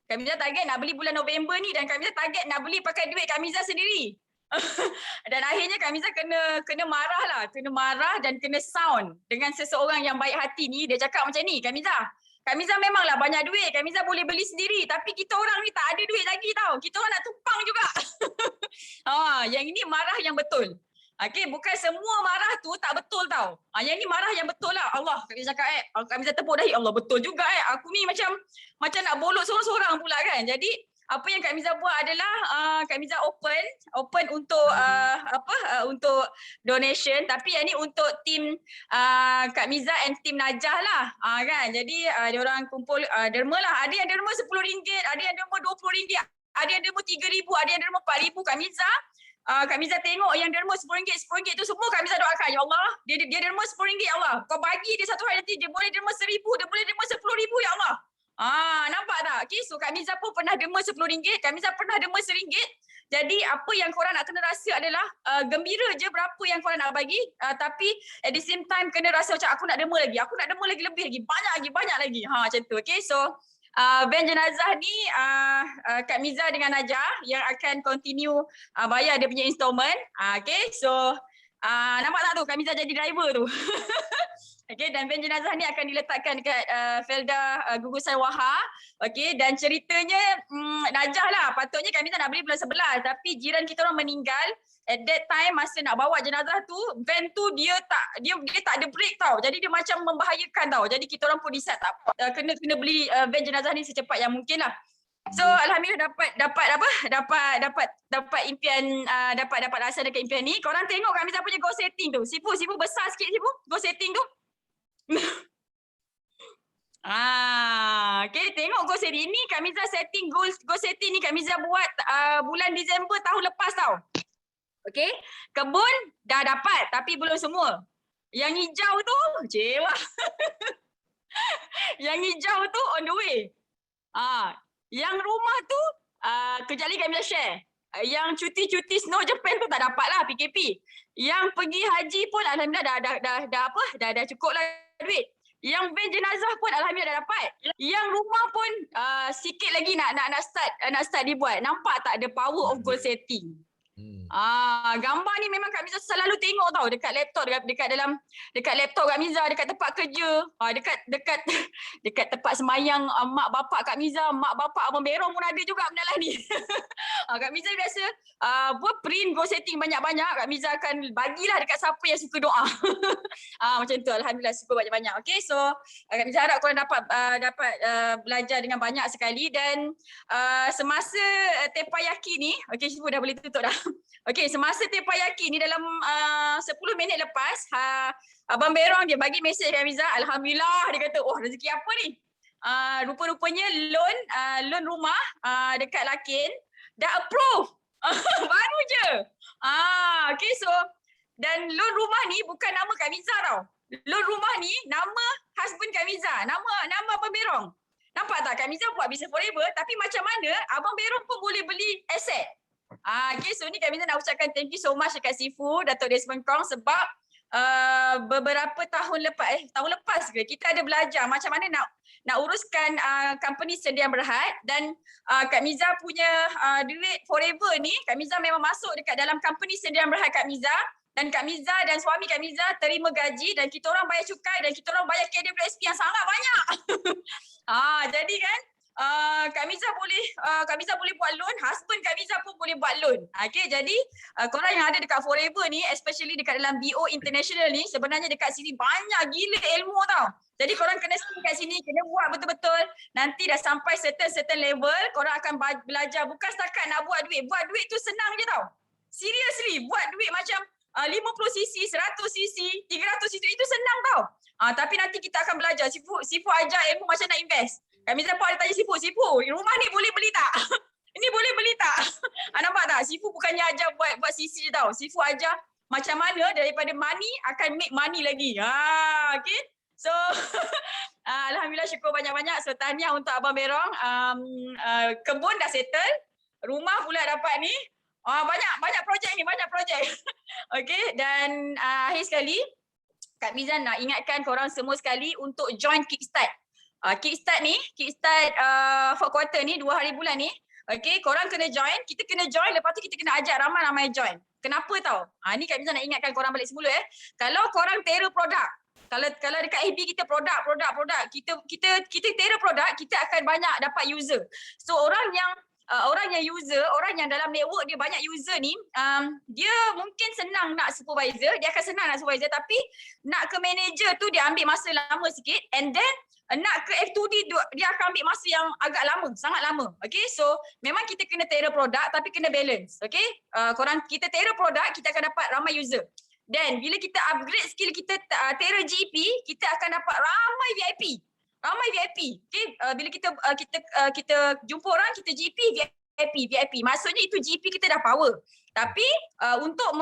Speaker 10: Kamiza target nak beli bulan November ni dan Kamiza target nak beli pakai duit Kamiza sendiri. Dan akhirnya Kamiza kena marah lah, kena marah dan kena sound dengan seseorang yang baik hati ni. Dia cakap macam ni, Kamiza memanglah banyak duit, Kamiza boleh beli sendiri, tapi kita orang ni tak ada duit lagi tau. Kita orang nak tumpang juga. Yang ini marah yang betul. Okay, bukan semua marah tu tak betul tau. Yang ni marah yang betul lah. Allah, Kamiza cakap Kamiza tepuk dahi, Allah betul juga aku ni macam nak bolot sorang-sorang pula kan. Jadi apa yang Kamiza buat adalah Kamiza open untuk untuk donation, tapi yang ni untuk tim Kamiza and tim Najah lah kan. Jadi dia orang kumpul derma lah. Ada yang derma RM10, ada yang derma RM20, ada yang derma RM3,000, ada yang derma RM4,000. Kamiza tengok yang derma RM10 tu semua Kamiza doakan, ya Allah, dia derma RM10, ya Allah. Kau bagi dia satu hari nanti dia boleh derma RM1,000, dia boleh derma RM10,000, ya Allah. Nampak tak? Okay, so Kamiza pun pernah derma RM10, Kamiza pernah derma RM1. Jadi apa yang korang nak kena rasa adalah gembira je berapa yang korang nak bagi, tapi at the same time kena rasa macam aku nak derma lagi, lebih lagi, banyak lagi. Macam tu. Okay, so van jenazah ni Kamiza dengan Najah yang akan continue bayar dia punya installment. Okay, so nampak tak tu Kamiza jadi driver tu. Okay, dan van jenazah ni akan diletakkan dekat Felda Gugusan Waha. Okay, dan ceritanya Najah lah, patutnya Kamiza nak beli bulan 11, tapi jiran kita orang meninggal. At that time masa nak bawa jenazah tu, van tu dia tak ada brake tau. Jadi dia macam membahayakan tau. Jadi kita orang pun decide tak apa, kena beli van jenazah ni secepat yang mungkin lah. So alhamdulillah dapat impian, dapat laksanakan impian ni. Korang tengok Kamiza punya goal setting tu. Sifu besar sikit Sifu goal setting tu. Okay, tengok goal setting ni. Kamiza setting goal setting ni Kamiza buat bulan Disember tahun lepas tau. Okay, kebun dah dapat tapi belum semua. Yang hijau tu cewa. Yang hijau tu on the way. Yang rumah tu kejap lagi Kamiza share. Yang cuti snow Japan tu tak dapat lah PKP. Yang pergi haji pun alhamdulillah dah cukup lah duit. Yang van jenazah pun alhamdulillah dah dapat. Yang rumah pun sikit lagi nak start dibuat. Nampak tak the power of goal setting? Gambar ni memang Kamiza selalu tengok tau dekat laptop, dekat laptop Kamiza, dekat tempat kerja, dekat tempat semayang mak bapak Kamiza, mak bapak Abang Berong pun ada juga benda lah ni. Kamiza biasa print goal setting banyak-banyak, Kamiza akan bagilah dekat siapa yang suka doa. Macam tu, alhamdulillah suka banyak-banyak. Okay, so Kamiza harap korang dapat belajar dengan banyak sekali. Dan semasa Tepayaki ni, okay, Syifu dah boleh tutup dah. Okay, semasa Tepayaki ni dalam 10 minit lepas, Abang Berong dia bagi mesej Kamiza, alhamdulillah, dia kata, oh rezeki apa ni? Rupa-rupanya loan rumah dekat Lakin dah approve. Baru je. Okay, so dan loan rumah ni bukan nama Kamiza tau. Loan rumah ni nama husband Kamiza, nama Abang Berong. Nampak tak, Kamiza buat business forever, tapi macam mana Abang Berong pun boleh beli aset. Okay, so ni Kamiza nak ucapkan thank you so much dekat Sifu, Datuk Desmond Kong, sebab beberapa tahun lepas kita ada belajar macam mana nak uruskan company Sdn Berhad. Dan Kamiza punya duit forever ni, Kamiza memang masuk dekat dalam company Sdn Berhad Kamiza, dan Kamiza dan suami Kamiza terima gaji dan kita orang bayar cukai dan kita orang bayar KWSP yang sangat banyak. Jadi kan Kamiza boleh buat loan, husband Kamiza pun boleh buat loan. Okay, jadi korang yang ada dekat Forever ni, especially dekat dalam BO International ni, sebenarnya dekat sini banyak gila ilmu tau. Jadi korang kena stay kat sini, kena buat betul-betul. Nanti dah sampai certain level, korang akan belajar bukan setakat nak buat duit. Buat duit tu senang je tau. Seriously, buat duit macam 50cc, 100cc, 300cc itu senang tau. Tapi nanti kita akan belajar. Sifu ajar ilmu macam nak invest. Kamiza pun ada tanya Sifu, rumah ni boleh beli tak? Ini boleh beli tak? Nampak tak? Sifu bukannya ajar buat CC je tau. Sifu ajar macam mana daripada money akan make money lagi. Okay? So, alhamdulillah syukur banyak-banyak. So, tahniah untuk Abang Berong. Kebun dah settle. Rumah pula dapat ni. Banyak projek ni, banyak projek. Okay, dan akhir sekali Kak Mizan nak ingatkan korang semua sekali untuk join Kickstart. Kickstart fourth quarter ni 2 hari bulan ni. Okay, korang kena join, kita kena join, lepas tu kita kena ajak ramai-ramai join. Kenapa tau? Ni Kak Mizan nak ingatkan korang balik semula Kalau korang terror produk, kalau dekat FB kita produk, kita terror produk, kita akan banyak dapat user. So orang yang dalam network dia banyak user ni, dia mungkin senang nak supervisor, dia akan senang nak supervisor, tapi nak ke manager tu dia ambil masa lama sikit, and then nak ke F2D dia akan ambil masa yang agak lama, sangat lama. Okay, so memang kita kena terror produk tapi kena balance. Okay, kita terror produk, kita akan dapat ramai user. Dan bila kita upgrade skill kita terror GP, kita akan dapat ramai VIP. Okay, bila kita jumpa orang, kita GP VIP. Maksudnya itu GP kita dah power. Tapi untuk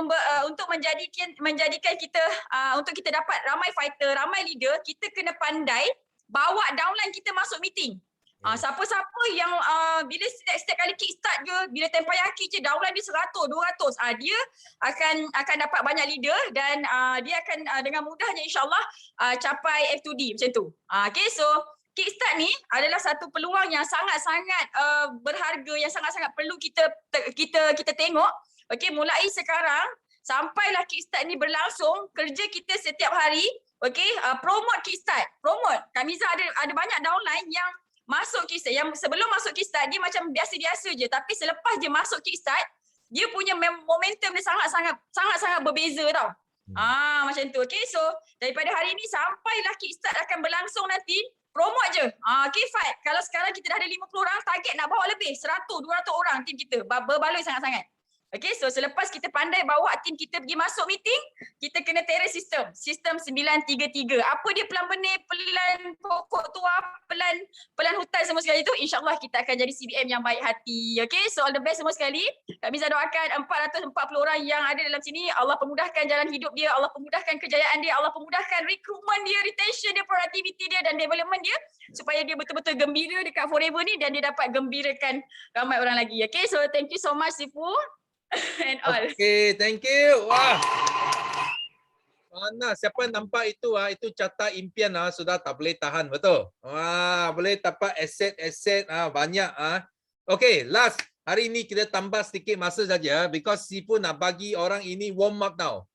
Speaker 10: menjadikan kita untuk kita dapat ramai fighter, ramai leader, kita kena pandai bawa downline kita masuk meeting. Siapa-siapa yang bila setiap kali kickstart je, bila tempayaki je downline dia 100, 200, dia akan dapat banyak leader dan dia akan dengan mudahnya insyaAllah capai F2D macam tu. Okay, so kickstart ni adalah satu peluang yang sangat-sangat berharga, yang sangat-sangat perlu kita tengok. Okay, mulai sekarang sampailah kickstart ni berlangsung, kerja kita setiap hari. Okay, promote kickstart, promote. Kamiza ada banyak downline yang masuk kickstart, yang sebelum masuk kickstart dia macam biasa-biasa je, tapi selepas dia masuk kickstart, dia punya momentum dia sangat-sangat berbeza tau. Macam tu. Okay, so daripada hari ni sampailah kickstart akan berlangsung nanti, promote je. Okay, fight. Kalau sekarang kita dah ada 50 orang, target nak bawa lebih 100, 200 orang tim kita. Berbaloi sangat-sangat. Okay, so selepas kita pandai bawa tim kita pergi masuk meeting, kita kena terror sistem 933. Apa dia pelan benih, pelan pokok tua, pelan hutan semua sekali itu, insyaAllah kita akan jadi CBM yang baik hati. Okay, so all the best semua sekali. Kak Miza doakan 440 orang yang ada dalam sini, Allah pemudahkan jalan hidup dia, Allah pemudahkan kejayaan dia, Allah pemudahkan recruitment dia, retention dia, productivity dia dan development dia, supaya dia betul-betul gembira dekat Forever ni dan dia dapat gembirakan ramai orang lagi. Okay, so thank you so much Sifu. And all. Okay,
Speaker 1: thank you. Wah. Mana siapa nampak itu itu carta impian sudah tak boleh tahan, betul? Wah, boleh dapat aset banyak Okay, last hari ini kita tambah sedikit masa saja because Sifu nak bagi orang ini warm up now.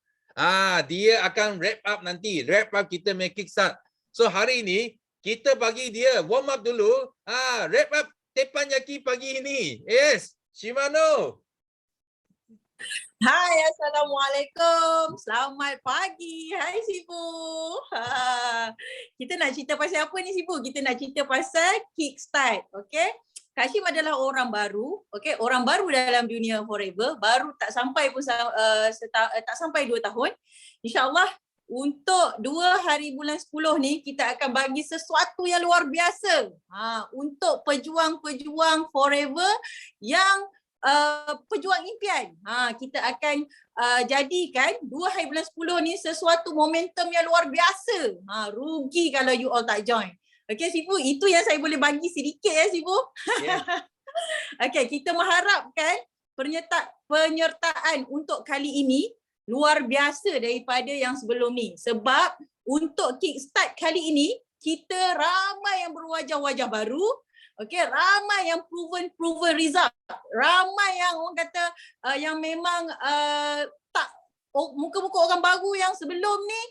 Speaker 1: Dia akan wrap up nanti. Wrap up kita make kickstart. So hari ini kita bagi dia warm up dulu. Wrap up teppanyaki pagi ini. Yes, Shimano.
Speaker 11: Hai, Assalamualaikum. Selamat pagi. Hai Sifu. Kita nak cerita pasal apa ni Sifu? Kita nak cerita pasal Kickstart. Okay. Kak Syim adalah orang baru. Okay. Orang baru dalam dunia Forever. Baru tak sampai pun tak sampai 2 tahun. InsyaAllah untuk 2 hari bulan 10 ni kita akan bagi sesuatu yang luar biasa. Untuk pejuang-pejuang Forever yang pejuang impian. Kita akan jadikan 2 hari bulan 10 ni sesuatu momentum yang luar biasa. Rugi kalau you all tak join. Okay Sifu, itu yang saya boleh bagi sedikit Sifu. Yeah. Okay, kita mengharapkan penyertaan untuk kali ini luar biasa daripada yang sebelum ni. Sebab untuk Kickstart kali ini, kita ramai yang berwajah-wajah baru. Okay, ramai yang proven result. Ramai yang orang kata yang memang tak muka-muka orang baru yang sebelum ni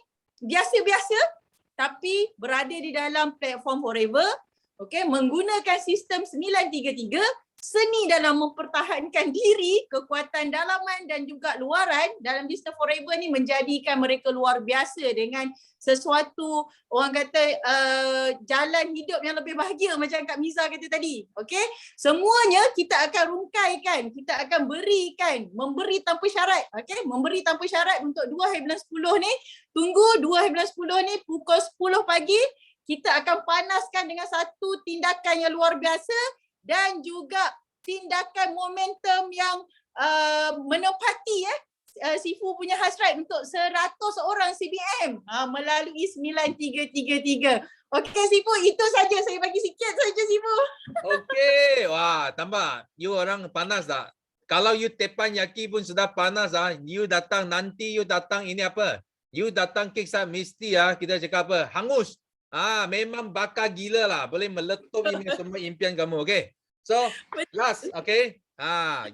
Speaker 11: biasa-biasa tapi berada di dalam platform Forever. Okay, menggunakan sistem 933, seni dalam mempertahankan diri, kekuatan dalaman dan juga luaran dalam sistem Forever ni menjadikan mereka luar biasa dengan sesuatu orang kata jalan hidup yang lebih bahagia macam Kak Miza kata tadi. Okay, semuanya kita akan rungkaikan, kita akan memberi tanpa syarat. Okay, memberi tanpa syarat untuk 2 hari bulan 10 ni. Tunggu 2 hari bulan 10 ni pukul 10 pagi. Kita akan panaskan dengan satu tindakan yang luar biasa dan juga tindakan momentum yang menempati Sifu punya hasrat untuk 100 orang CBM melalui 9333. Okey Sifu, itu saja saya bagi sikit saja Sifu.
Speaker 1: Okey, wah tambah. You orang panas tak? Kalau you teppanyaki pun sudah panas you datang nanti you datang ini apa? You datang kek saya mesti kita cakap apa? Hangus. Memang bakar gila lah. Boleh meletup ini semua impian kamu, okay? So, last, okay?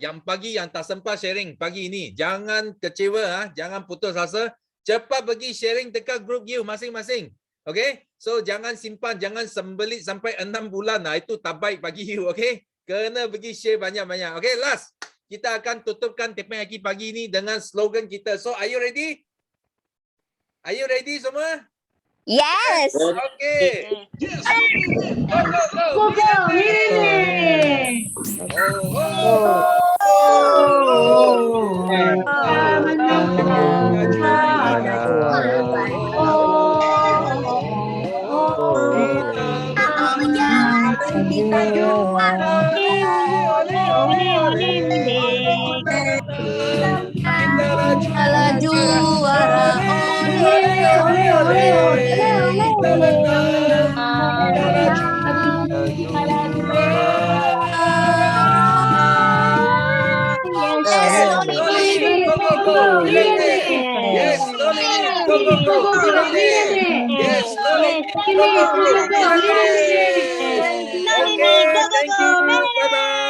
Speaker 1: Yang pagi yang tak sempat sharing pagi ini, jangan kecewa, jangan putus asa. Cepat pergi sharing dekat grup you masing-masing. Okay? So, jangan simpan, jangan sembelit sampai 6 bulan. Itu tak baik bagi you, okay? Kena pergi share banyak-banyak. Okay, last. Kita akan tutupkan teppanyaki pagi ini dengan slogan kita. So, are you ready? Are you ready semua?
Speaker 3: Yes.
Speaker 1: Okay.
Speaker 2: Yes.
Speaker 1: Go, go, go.
Speaker 2: Go, go, Miri.
Speaker 3: Kalau juara
Speaker 1: Yes, slowly. Go, go, go. Yes, slowly. Go, go, go. Okay, thank you. Bye-bye.